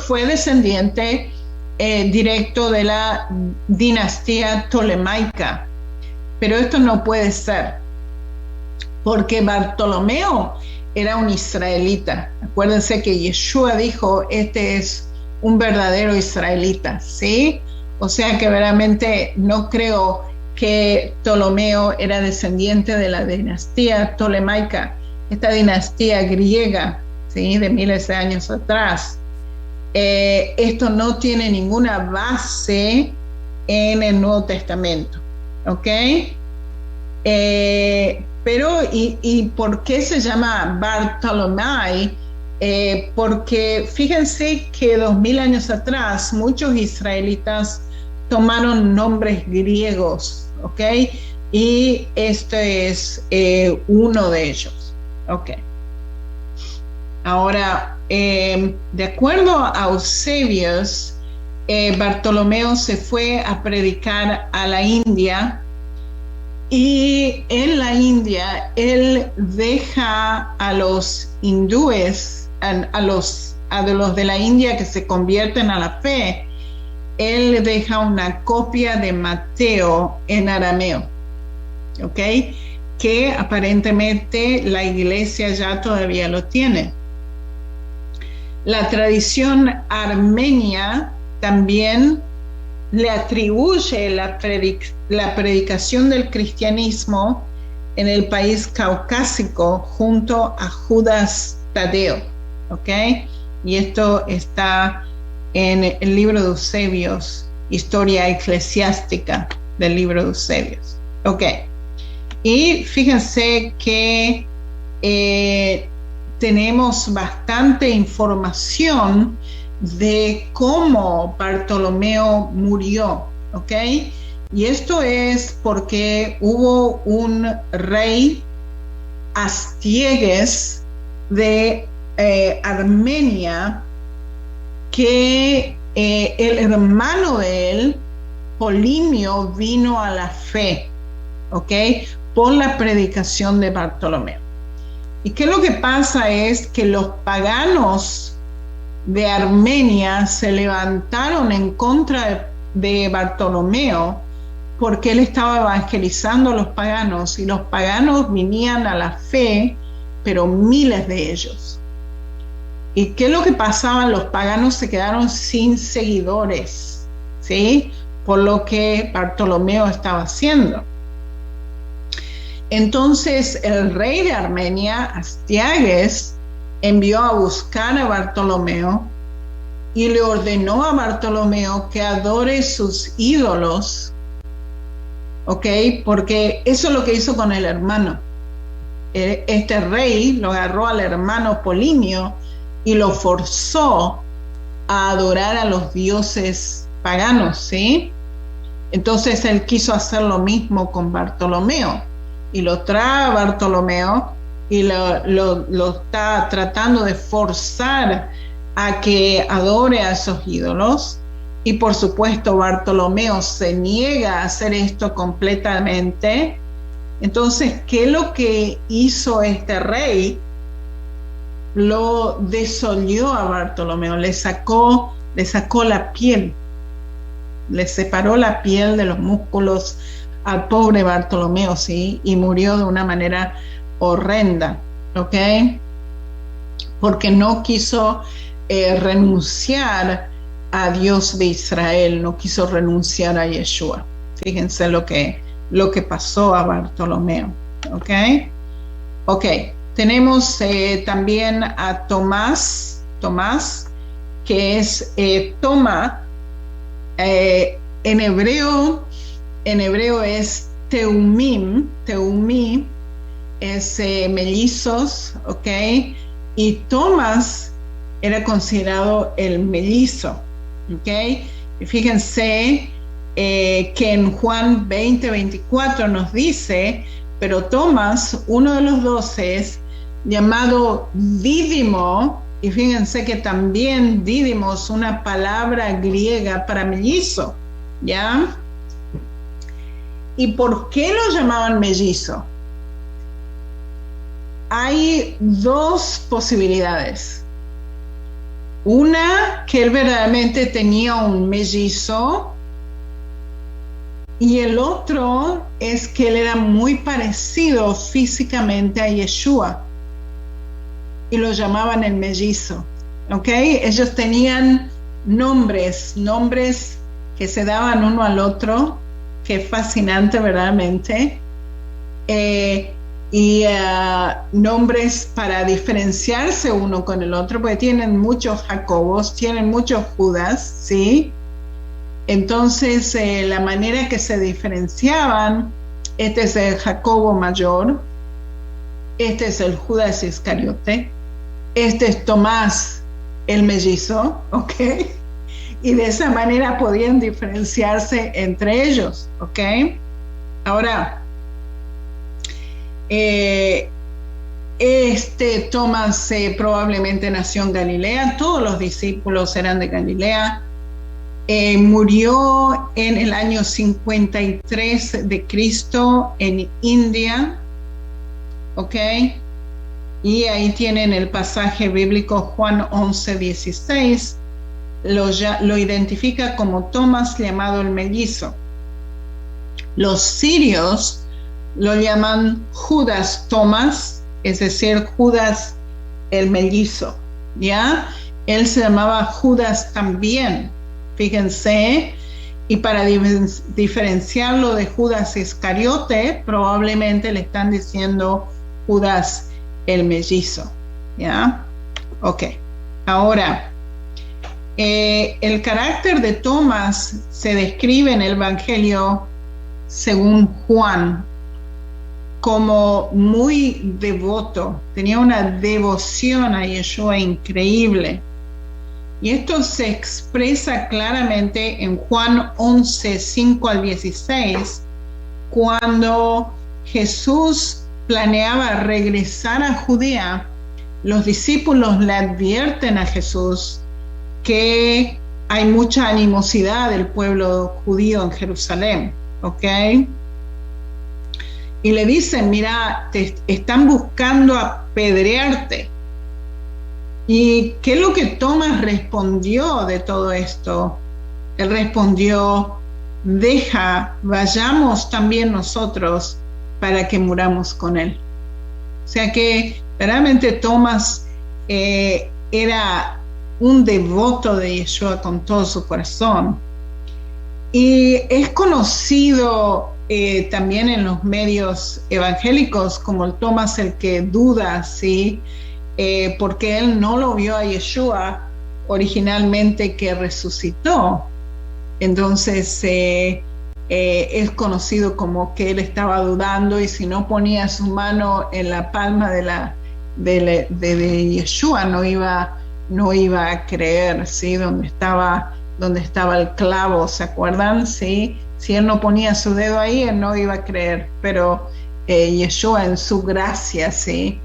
fue descendiente directo de la dinastía ptolemaica. Pero esto no puede ser, porque Bartolomeo era un israelita. Acuérdense que Yeshua dijo, este es un verdadero israelita, ¿sí? O sea que verdaderamente no creo que Ptolomeo era descendiente de la dinastía ptolemaica, esta dinastía griega, ¿sí? De miles de años atrás. Esto no tiene ninguna base en el Nuevo Testamento, ¿ok? Pero, ¿y por qué se llama Bartolomé? Porque fíjense que 2000 años atrás muchos israelitas tomaron nombres griegos, ¿ok? Y este es uno de ellos, ¿ok? Ahora, de acuerdo a Eusebius, Bartolomeo se fue a predicar a la India, y en la India él deja a los hindúes, a los de la India que se convierten a la fe, él deja una copia de Mateo en arameo, ¿ok? Que aparentemente la iglesia ya todavía lo tiene. La tradición armenia también le atribuye la predicación del cristianismo en el país caucásico junto a Judas Tadeo, ¿ok? Y esto está en el libro de Eusebios, Historia Eclesiástica del libro de Eusebios, ¿ok? Y fíjense que tenemos bastante información de cómo Bartolomeo murió, ¿ok? Y esto es porque hubo un rey Astiegues de Armenia que el hermano de él, Polimio, vino a la fe, ¿ok? Por la predicación de Bartolomeo. ¿Y qué es lo que pasa? Es que los paganos de Armenia se levantaron en contra de Bartolomeo porque él estaba evangelizando a los paganos, y los paganos venían a la fe, pero miles de ellos. ¿Y qué es lo que pasaba? Los paganos se quedaron sin seguidores, ¿sí? Por lo que Bartolomeo estaba haciendo. Entonces el rey de Armenia, Astyages, envió a buscar a Bartolomeo y le ordenó a Bartolomeo que adore sus ídolos, ¿ok? Porque eso es lo que hizo con el hermano. Este rey lo agarró al hermano Polimio y lo forzó a adorar a los dioses paganos, ¿sí? Entonces él quiso hacer lo mismo con Bartolomeo y lo trae a Bartolomeo y lo está tratando de forzar a que adore a esos ídolos, y por supuesto Bartolomeo se niega a hacer esto completamente. Entonces, ¿qué es lo que hizo este rey? Lo desolló a Bartolomeo, le sacó la piel, le separó la piel de los músculos al pobre Bartolomeo, ¿sí? Y murió de una manera horrenda, ¿ok? Porque no quiso renunciar a Dios de Israel, no quiso renunciar a Yeshua. Fíjense lo que pasó a Bartolomeo, ¿ok? Ok, tenemos también a Tomás, que es Toma, en hebreo es Teumí, es mellizos, ¿ok? Y Tomás era considerado el mellizo, ¿ok? Y fíjense que en Juan 20:24 nos dice, pero Tomás, uno de los 12, llamado Dídimo, y fíjense que también Dídimo es una palabra griega para mellizo, ¿ya? ¿Y por qué lo llamaban mellizo? Hay dos posibilidades. Una, que él verdaderamente tenía un mellizo, y el otro es que él era muy parecido físicamente a Yeshua y lo llamaban el mellizo, ¿ok? Ellos tenían nombres que se daban uno al otro, que es fascinante verdaderamente, y nombres para diferenciarse uno con el otro, porque tienen muchos Jacobos, tienen muchos Judas, ¿sí? Entonces la manera que se diferenciaban, este es el Jacobo mayor, este es el Judas Iscariote, este es Tomás el mellizo, ¿ok? Y de esa manera podían diferenciarse entre ellos, ¿ok? Ahora, Tomás probablemente nació en Galilea, todos los discípulos eran de Galilea, Murió en el año 53 de Cristo en India, ¿ok? Y ahí tienen el pasaje bíblico Juan 11:16, lo identifica como Tomás llamado el mellizo. Los sirios lo llaman Judas Tomás, es decir, Judas el mellizo, ¿ya? Él se llamaba Judas también, fíjense, y para diferenciarlo de Judas Iscariote, probablemente le están diciendo Judas el mellizo, ¿ya? Ok, ahora, el carácter de Tomás se describe en el Evangelio según Juan como muy devoto, tenía una devoción a Yeshua increíble. Y esto se expresa claramente en Juan 11:5-16, cuando Jesús planeaba regresar a Judea. Los discípulos le advierten a Jesús que hay mucha animosidad del pueblo judío en Jerusalén, ¿ok? Y le dicen, mira, te están buscando apedrearte. ¿Y qué es lo que Tomás respondió de todo esto? Él respondió, vayamos también nosotros para que muramos con él. O sea que realmente Tomás era un devoto de Yeshua con todo su corazón. Y es conocido también en los medios evangélicos como el Tomás el que duda, ¿sí? Porque él no lo vio a Yeshua originalmente que resucitó. Entonces es conocido como que él estaba dudando, y si no ponía su mano en la palma de Yeshua no iba a creer, ¿sí? Donde estaba el clavo, ¿se acuerdan? ¿Sí? Si él no ponía su dedo ahí, él no iba a creer, pero Yeshua en su gracia, ¿sí?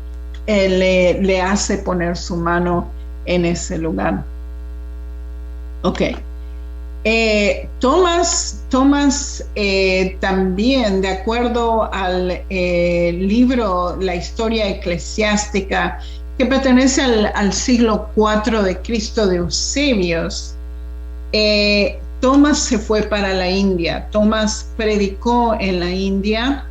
Le hace poner su mano en ese lugar. Ok. Tomás también, de acuerdo al libro La Historia Eclesiástica, que pertenece al siglo IV de Cristo de Eusebios, Tomás se fue para la India. Tomás predicó en la India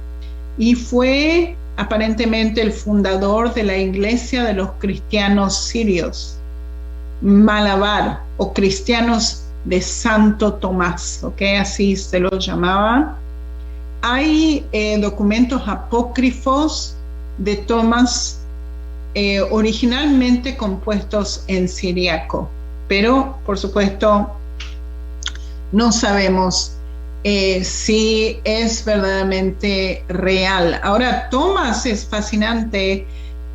y fue aparentemente el fundador de la iglesia de los cristianos sirios, Malabar, o cristianos de Santo Tomás, ¿ok? Así se lo llamaban. Hay documentos apócrifos de Tomás originalmente compuestos en siríaco, pero por supuesto no sabemos si es verdaderamente real. Ahora, Tomás es fascinante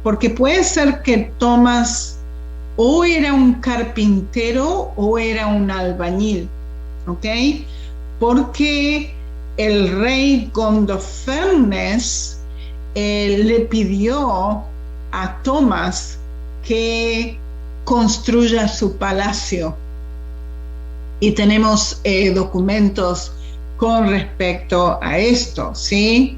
porque puede ser que Tomás o era un carpintero o era un albañil, ¿ok? Porque el rey Gondofernes le pidió a Tomás que construya su palacio. Y tenemos documentos con respecto a esto, ¿sí?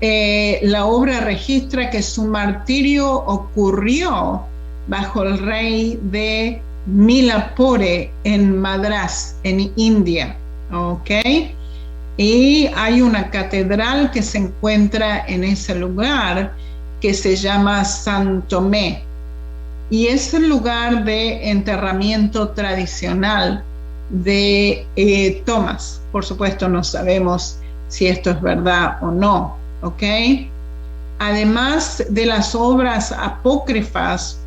La obra registra que su martirio ocurrió bajo el rey de Milapore en Madrás, en India, ¿ok? Y hay una catedral que se encuentra en ese lugar que se llama San Tomé, y es el lugar de enterramiento tradicional de Tomás. Por supuesto, no sabemos si esto es verdad o no, ¿ok? Además de las obras apócrifas,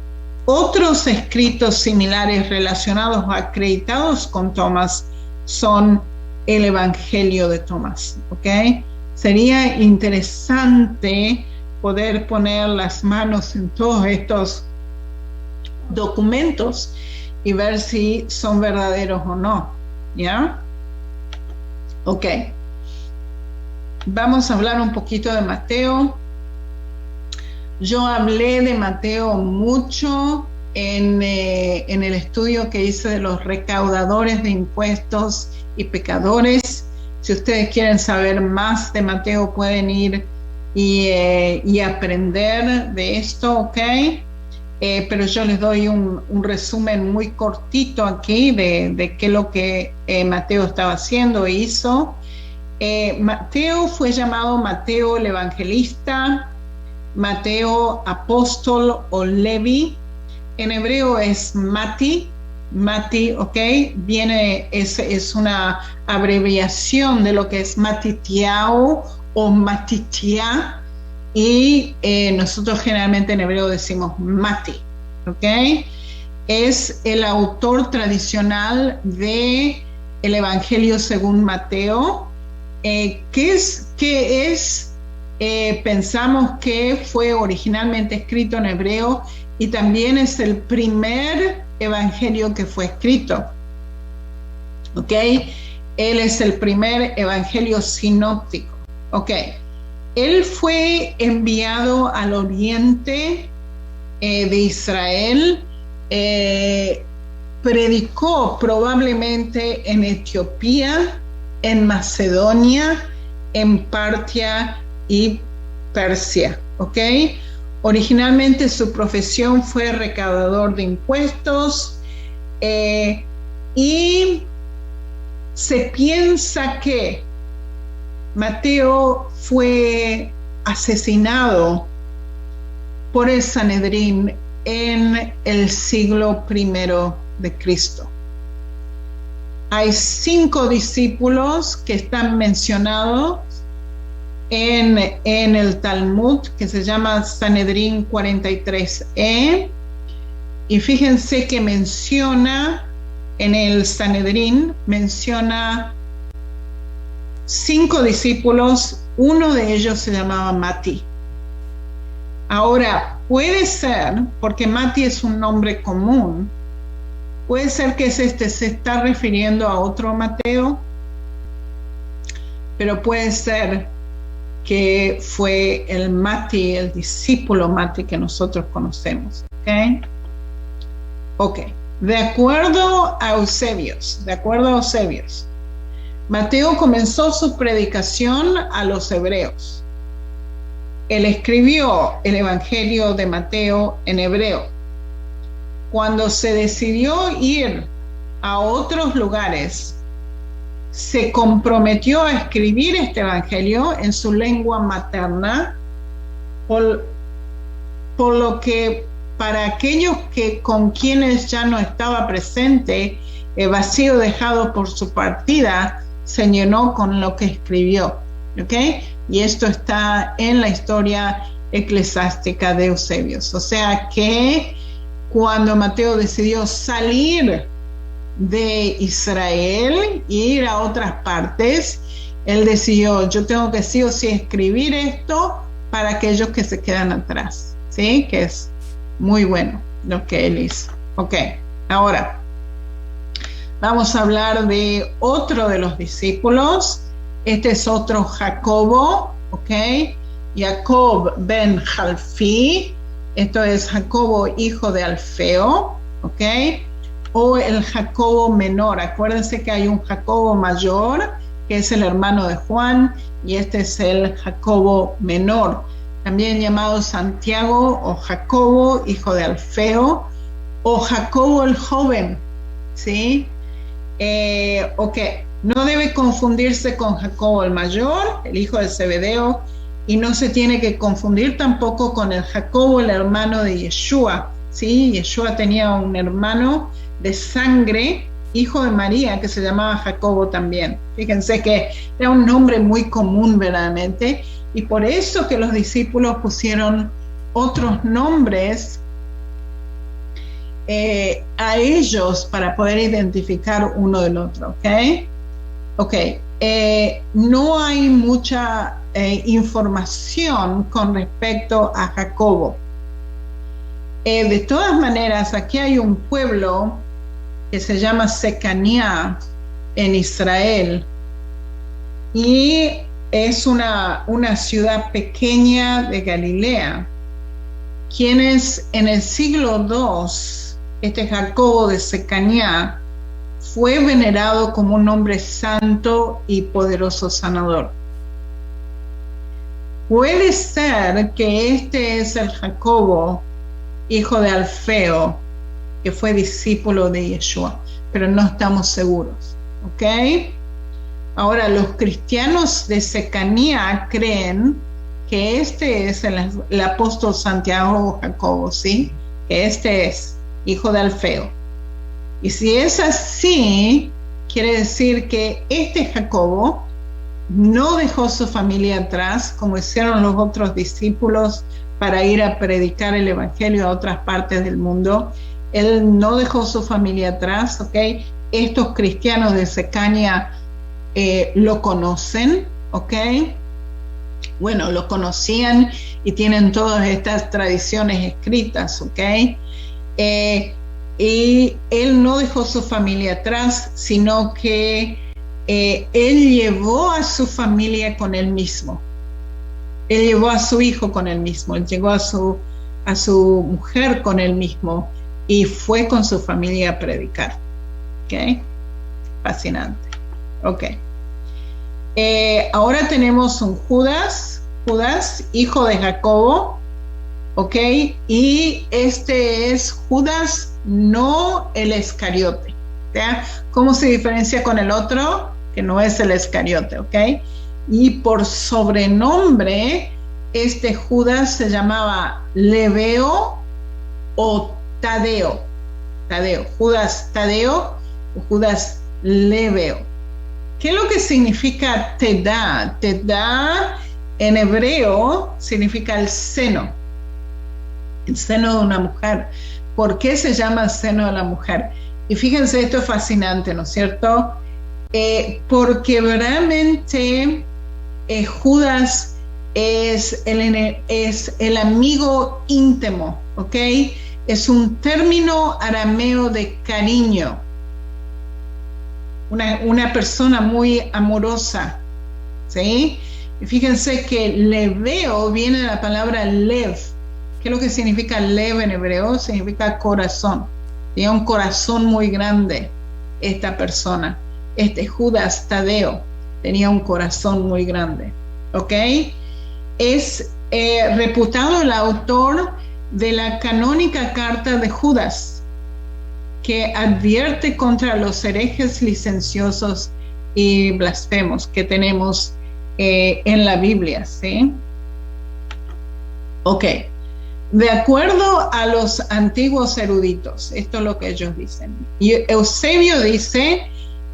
otros escritos similares relacionados o acreditados con Tomás son el Evangelio de Tomás, ¿ok? Sería interesante poder poner las manos en todos estos documentos y ver si son verdaderos o no, ¿ya? Ok. Vamos a hablar un poquito de Mateo. Yo hablé de Mateo mucho en el estudio que hice de los recaudadores de impuestos y pecadores. Si ustedes quieren saber más de Mateo, pueden ir y aprender de esto, ¿ok? Pero yo les doy un resumen muy cortito aquí de qué es lo que Mateo estaba haciendo e hizo. Mateo fue llamado Mateo el Evangelista, Mateo apóstol o Levi. En hebreo es Mati, ¿ok? Es una abreviación de lo que es Matitiao o Matitiá, y nosotros generalmente en hebreo decimos Mati, ¿ok? Es el autor tradicional de el Evangelio según Mateo. ¿Qué es? Pensamos que fue originalmente escrito en hebreo y también es el primer evangelio que fue escrito, ¿ok? Él es el primer evangelio sinóptico, ¿ok? Él fue enviado al oriente de Israel, predicó probablemente en Etiopía, en Macedonia, en Partia y Persia, ¿ok? Originalmente su profesión fue recaudador de impuestos, y se piensa que Mateo fue asesinado por el Sanedrín en el siglo I de Cristo. Hay 5 discípulos que están mencionados en el Talmud, que se llama Sanedrín 43e, y fíjense que menciona en el Sanedrín, menciona 5 discípulos, uno de ellos se llamaba Mati. Ahora, puede ser, porque Mati es un nombre común, puede ser que se está refiriendo a otro Mateo, pero puede ser que fue el Mati, el discípulo Mati que nosotros conocemos, ¿ok? Ok, de acuerdo a Eusebios, Mateo comenzó su predicación a los hebreos. Él escribió el Evangelio de Mateo en hebreo. Cuando se decidió ir a otros lugares, se comprometió a escribir este Evangelio en su lengua materna, por lo que para aquellos con quienes ya no estaba presente, el vacío dejado por su partida se llenó con lo que escribió, ¿ok? Y esto está en la historia eclesiástica de Eusebios. O sea que cuando Mateo decidió salir de Israel e ir a otras partes, él decidió, yo tengo que sí o sí escribir esto para aquellos que se quedan atrás, ¿sí? Que es muy bueno lo que él hizo. Ok, ahora vamos a hablar de otro de los discípulos. Este es otro Jacobo, ok, Jacob ben Jalfi. Esto es Jacobo, hijo de Alfeo, ok, o el Jacobo menor. Acuérdense que hay un Jacobo mayor, que es el hermano de Juan, y este es el Jacobo menor, también llamado Santiago o Jacobo, hijo de Alfeo, o Jacobo el joven, ¿sí? Ok, no debe confundirse con Jacobo el mayor, el hijo de Zebedeo, y no se tiene que confundir tampoco con el Jacobo, el hermano de Yeshua, ¿sí? Yeshua tenía un hermano de sangre, hijo de María, que se llamaba Jacobo también. Fíjense que era un nombre muy común verdaderamente, y por eso que los discípulos pusieron otros nombres a ellos para poder identificar uno del otro, ¿ok? Ok, no hay mucha información con respecto a Jacobo. De todas maneras, aquí hay un pueblo que se llama Secanía en Israel, y es una ciudad pequeña de Galilea, quienes en el siglo II este Jacobo de Secaná, fue venerado como un hombre santo y poderoso sanador. Puede ser que este es el Jacobo, hijo de Alfeo, que fue discípulo de Yeshua, pero no estamos seguros, ¿ok? Ahora, los cristianos de Secaná creen que este es el apóstol Santiago o Jacobo, ¿sí? Que este es hijo de Alfeo. Y si es así, quiere decir que este Jacobo no dejó su familia atrás, como hicieron los otros discípulos para ir a predicar el evangelio a otras partes del mundo. Él no dejó su familia atrás, ¿ok? Estos cristianos de Secaná lo conocen, ¿ok? Bueno, lo conocían y tienen todas estas tradiciones escritas, ¿ok? Y él no dejó su familia atrás, sino que él llevó a su familia con él mismo. Él llevó a su hijo con él mismo, él llegó a su mujer con él mismo y fue con su familia a predicar. ¿Ok? Fascinante. Ok. Ahora tenemos un Judas, hijo de Jacobo. ¿Ok? Y este es Judas, no el Iscariote. ¿Ya? ¿Cómo se diferencia con el otro? Que no es el Iscariote, ¿ok? Y por sobrenombre, este Judas se llamaba Leveo o Tadeo. Judas Tadeo o Judas Leveo. ¿Qué es lo que significa Tedá? Tedá en hebreo significa el seno de una mujer. ¿Por qué se llama el seno de la mujer? Y fíjense, esto es fascinante, ¿no es cierto? Porque realmente Judas es el amigo íntimo, ¿ok? Es un término arameo de cariño. Una persona muy amorosa, ¿sí? Y fíjense que leveo viene de la palabra lev. ¿Qué es lo que significa lev en hebreo? Significa corazón. Tenía un corazón muy grande esta persona. Este Judas Tadeo tenía un corazón muy grande. ¿Ok? Es reputado el autor de la canónica carta de Judas, que advierte contra los herejes licenciosos y blasfemos que tenemos en la Biblia, ¿sí? Ok. De acuerdo a los antiguos eruditos, esto es lo que ellos dicen. Y Eusebio dice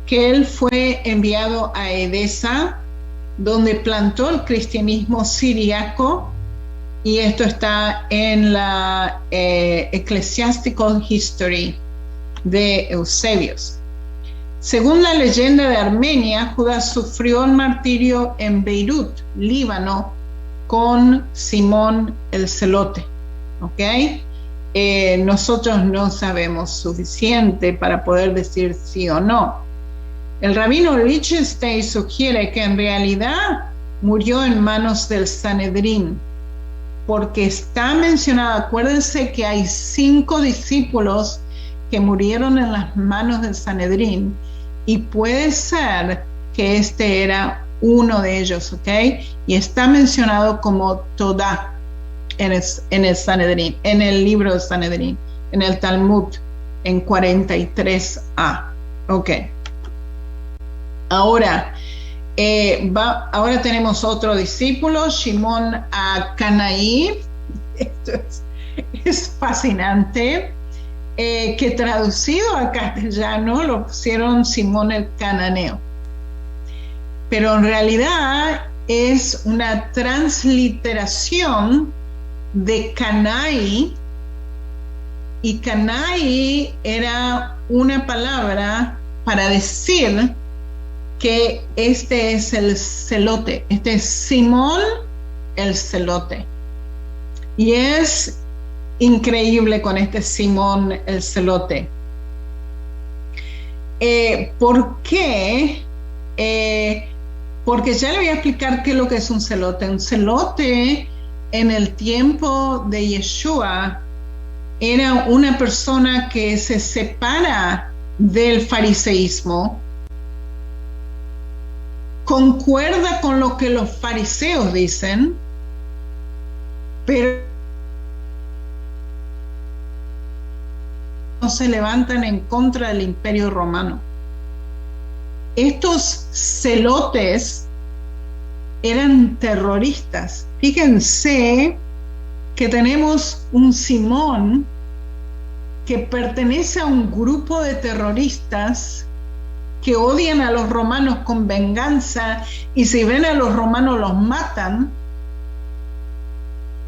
que él fue enviado a Edesa, donde plantó el cristianismo siríaco, y esto está en la Ecclesiastical History de Eusebios. Según la leyenda de Armenia, Judas sufrió el martirio en Beirut, Líbano, con Simón el Celote. ¿Ok? Nosotros no sabemos suficiente para poder decir sí o no. El rabino Lichtenstein sugiere que en realidad murió en manos del Sanedrín, porque está mencionado, acuérdense que hay 5 discípulos que murieron en las manos del Sanedrín, y puede ser que este era uno de ellos, ¿ok? Y está mencionado como Todá en el Sanedrín, en el libro del Sanedrín, en el Talmud, en 43a. Ok. Ahora tenemos otro discípulo, Shimón Canaí. Esto es fascinante, que traducido a castellano lo pusieron Simón el Cananeo. Pero en realidad es una transliteración de Canaí, y Canaí era una palabra para decir que este es el celote, este es Simón el celote. Y es increíble con este Simón el celote. ¿Por qué? Porque ya le voy a explicar qué es lo que es un celote. Un celote en el tiempo de Yeshua era una persona que se separa del fariseísmo, concuerda con lo que los fariseos dicen, pero no se levantan en contra del Imperio Romano. Estos celotes eran terroristas. Fíjense que tenemos un Simón que pertenece a un grupo de terroristas que odian a los romanos con venganza y si ven a los romanos los matan,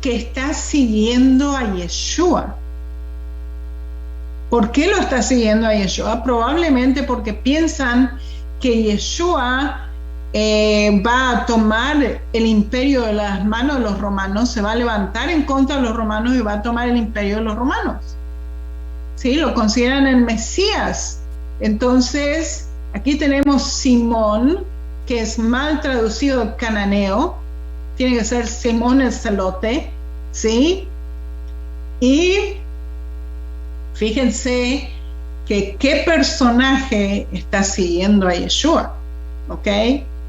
que está siguiendo a Yeshua. ¿Por qué lo está siguiendo a Yeshua? Probablemente porque piensan que Yeshua va a tomar el imperio de las manos de los romanos, se va a levantar en contra de los romanos y va a tomar el imperio de los romanos. ¿Sí? Lo consideran el Mesías. Entonces, aquí tenemos Simón, que es mal traducido de cananeo, tiene que ser Simón el celote, ¿sí? Y fíjense que qué personaje está siguiendo a Yeshua, ¿ok?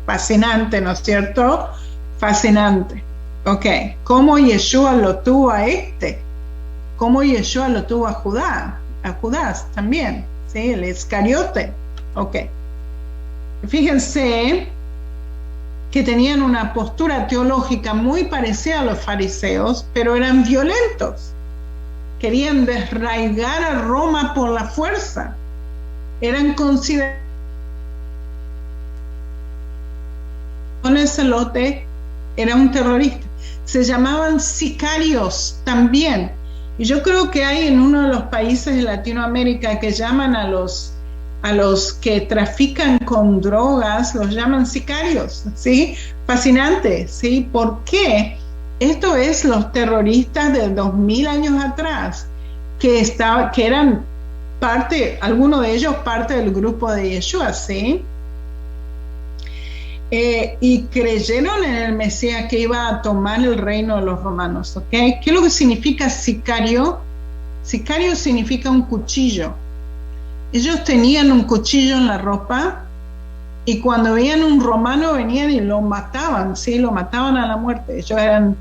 Fascinante, ¿no es cierto? Fascinante, ¿ok? ¿Cómo Yeshua lo tuvo a ¿Cómo Yeshua lo tuvo a Judas también, ¿sí? El Iscariote, ¿ok? Fíjense que tenían una postura teológica muy parecida a los fariseos, pero eran violentos. Querían desarraigar a Roma por la fuerza. Eran considerados el celote, era un terrorista. Se llamaban sicarios también. Y yo creo que hay en uno de los países de Latinoamérica que llaman a los que trafican con drogas, los llaman sicarios, ¿sí? Fascinante, ¿sí? ¿Por qué? Esto es los terroristas de 2000 años atrás, que eran parte, algunos de ellos parte del grupo de Yeshua, ¿sí? Y creyeron en el Mesías que iba a tomar el reino de los romanos, ¿ok? ¿Qué es lo que significa sicario? Sicario significa un cuchillo. Ellos tenían un cuchillo en la ropa y cuando veían un romano venían y lo mataban, ¿sí? Lo mataban a la muerte. Ellos eran...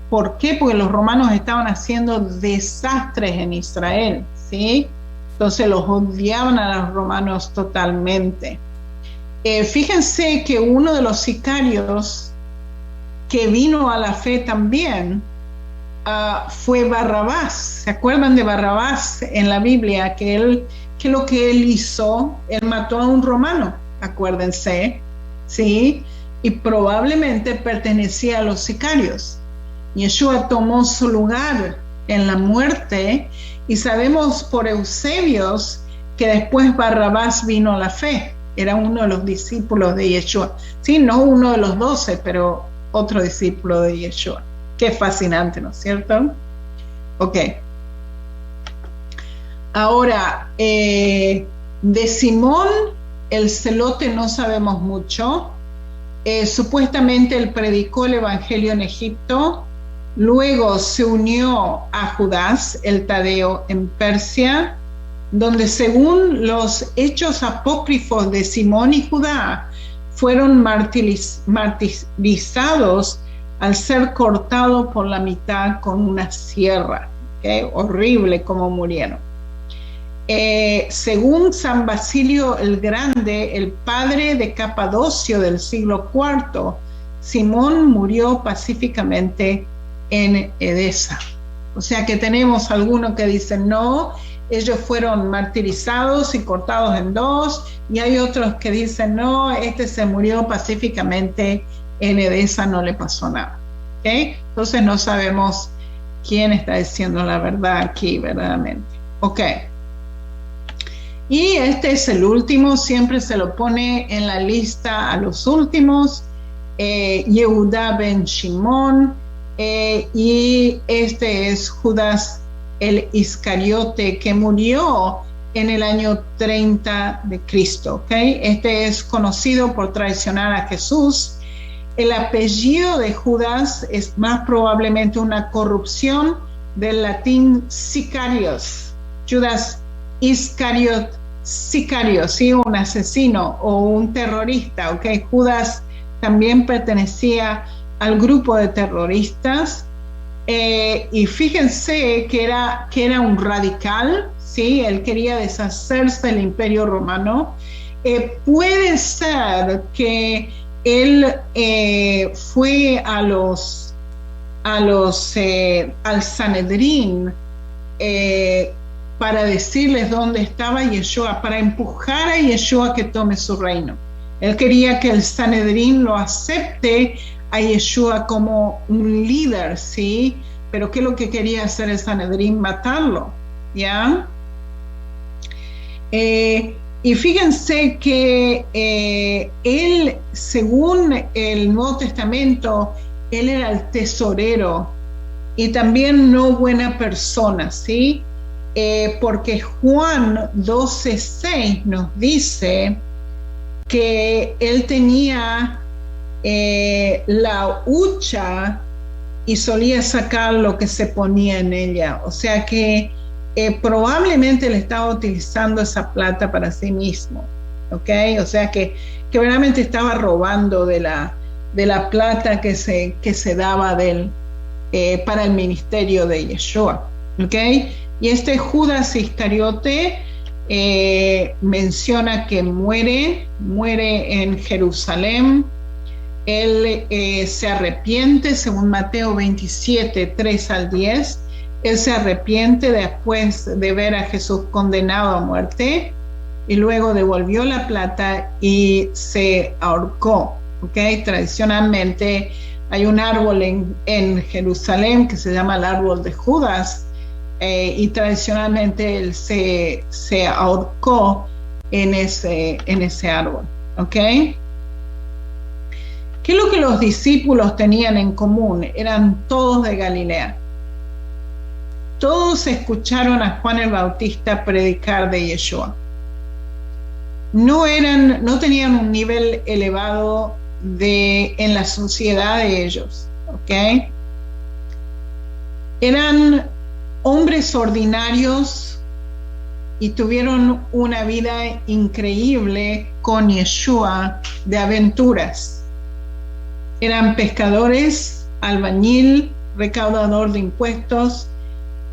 ¿por qué? Porque los romanos estaban haciendo desastres en Israel, ¿sí? Entonces los odiaban a los romanos totalmente. Fíjense que uno de los sicarios que vino a la fe también fue Barrabás. ¿Se acuerdan de Barrabás en la Biblia? Que lo que él hizo, él mató a un romano, acuérdense, ¿sí? Y probablemente pertenecía a los sicarios. Yeshua tomó su lugar en la muerte y sabemos por Eusebios que después Barrabás vino a la fe. Era uno de los discípulos de Yeshua. Sí, no uno de los 12, pero otro discípulo de Yeshua. Qué fascinante, ¿no es cierto? Ok. Ahora, de Simón el celote no sabemos mucho. Supuestamente él predicó el evangelio en Egipto, luego se unió a Judas, el Tadeo, en Persia, donde según los hechos apócrifos de Simón y Judá, fueron martirizados al ser cortados por la mitad con una sierra. ¿Okay? Horrible como murieron. Según San Basilio el Grande, el padre de Capadocio del siglo IV, Simón murió pacíficamente en Edesa. O sea que tenemos algunos que dicen no, ellos fueron martirizados y cortados en dos, y hay otros que dicen no, se murió pacíficamente en Edesa, no le pasó nada. ¿Okay? Entonces no sabemos quién está diciendo la verdad aquí verdaderamente. Ok. Y este es el último, siempre se lo pone en la lista a los últimos, Yehudá ben Shimón, y este es Judas el Iscariote, que murió en el año 30 de Cristo. ¿Okay? Este es conocido por traicionar a Jesús. El apellido de Judas es más probablemente una corrupción del latín sicarios, Judas Iscariot, sicario, ¿sí? Un asesino o un terrorista, ¿ok? Judas también pertenecía al grupo de terroristas, y fíjense que era un radical, ¿sí? Él quería deshacerse del Imperio Romano. Puede ser que él fue al Sanedrín para decirles dónde estaba Yeshua, para empujar a Yeshua que tome su reino. Él quería que el Sanedrín lo acepte a Yeshua como un líder, ¿sí? Pero ¿qué es lo que quería hacer el Sanedrín? Matarlo, ¿ya? Y fíjense que él, según el Nuevo Testamento, él era el tesorero y también no buena persona, ¿sí? Porque Juan 12:6 nos dice que él tenía la hucha y solía sacar lo que se ponía en ella. O sea que probablemente le estaba utilizando esa plata para sí mismo, ¿ok? O sea que realmente estaba robando de la plata que se daba de él para el ministerio de Yeshua, ¿ok? Y este Judas Iscariote menciona que muere en Jerusalén. Él se arrepiente, según Mateo 27, 3 al 10. Él se arrepiente después de ver a Jesús condenado a muerte y luego devolvió la plata y se ahorcó. ¿Okay? Tradicionalmente hay un árbol en Jerusalén que se llama el árbol de Judas, y tradicionalmente él se ahorcó en ese árbol. ¿Okay? ¿Qué es lo que los discípulos tenían en común? Eran todos de Galilea. Todos escucharon a Juan el Bautista predicar de Yeshua. No tenían un nivel elevado en la sociedad de ellos, ¿ok? Eran hombres ordinarios y tuvieron una vida increíble con Yeshua de aventuras. Eran pescadores, albañil, recaudador de impuestos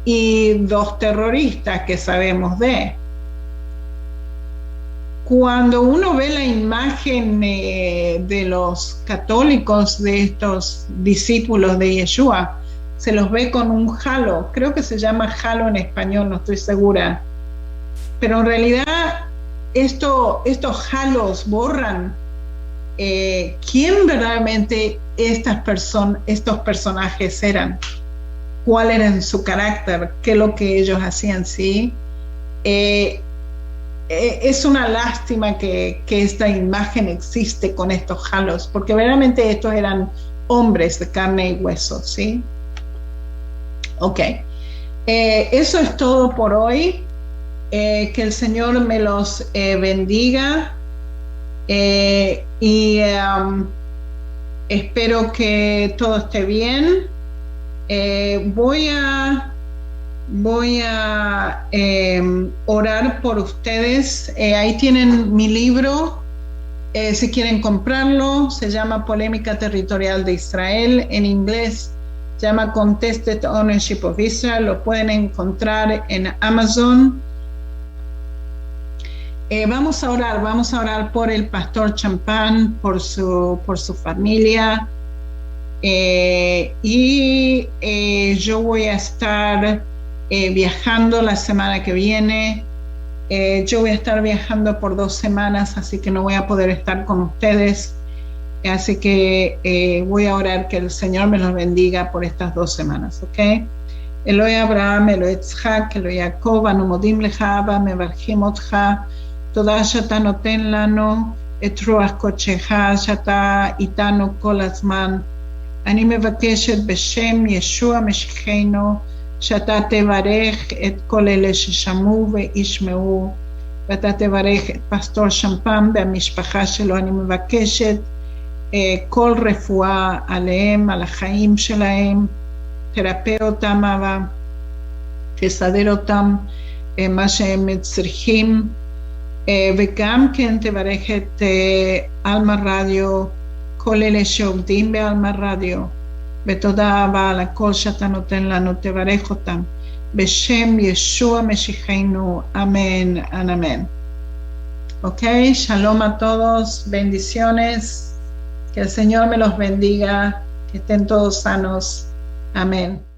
y 2 terroristas que sabemos de. Cuando uno ve la imagen de los católicos, de estos discípulos de Yeshua, se los ve con un jalo, creo que se llama jalo en español, no estoy segura, pero en realidad estos jalos borran quién verdaderamente estos personajes eran, cuál era su carácter, qué es lo que ellos hacían, ¿sí? Es una lástima que esta imagen existe con estos jalos, porque verdaderamente estos eran hombres de carne y hueso, ¿sí? Ok. Eso es todo por hoy. Que el Señor me los bendiga. Y espero que todo esté bien. Voy a orar por ustedes. Ahí tienen mi libro, si quieren comprarlo. Se llama Polémica Territorial de Israel. En inglés se llama Contested Ownership of Israel. Lo pueden encontrar en Amazon. Vamos a orar por el pastor Champán, por su familia, y yo voy a estar viajando la semana que viene. Yo voy a estar viajando por 2 semanas, así que no voy a poder estar con ustedes, así que voy a orar que el Señor me los bendiga por estas 2 semanas, ¿ok? Eloi Abraham, Eloi Yitzhak, Eloi Jacob, אנו מודים לך, אבא, מברכים אותך. תודה שאתה נותן לנו את רוח קודשך, שאתה איתנו כל הזמן. אני מבקשת בשם ישוע משיחנו, שאתה תברך את כל אלה ששמעו וישמעו, ואתה תברך את פסטור שמפם והמשפחה שלו. אני מבקשת כל רפואה עליהם, על החיים שלהם, תרפא אותם, אבא, תסדר אותם מה שהם צריכים, וגם כן תברך את אלמה רדיו, כל אלה שעובדים באלמה רדיו, ותודה רבה על הכל שאתה נותן לנו, תברך אותם. בשם ישוע משיחנו, אמן, אמן. Ok, shalom a todos, bendiciones, que el Señor me los bendiga, que estén todos sanos, amén.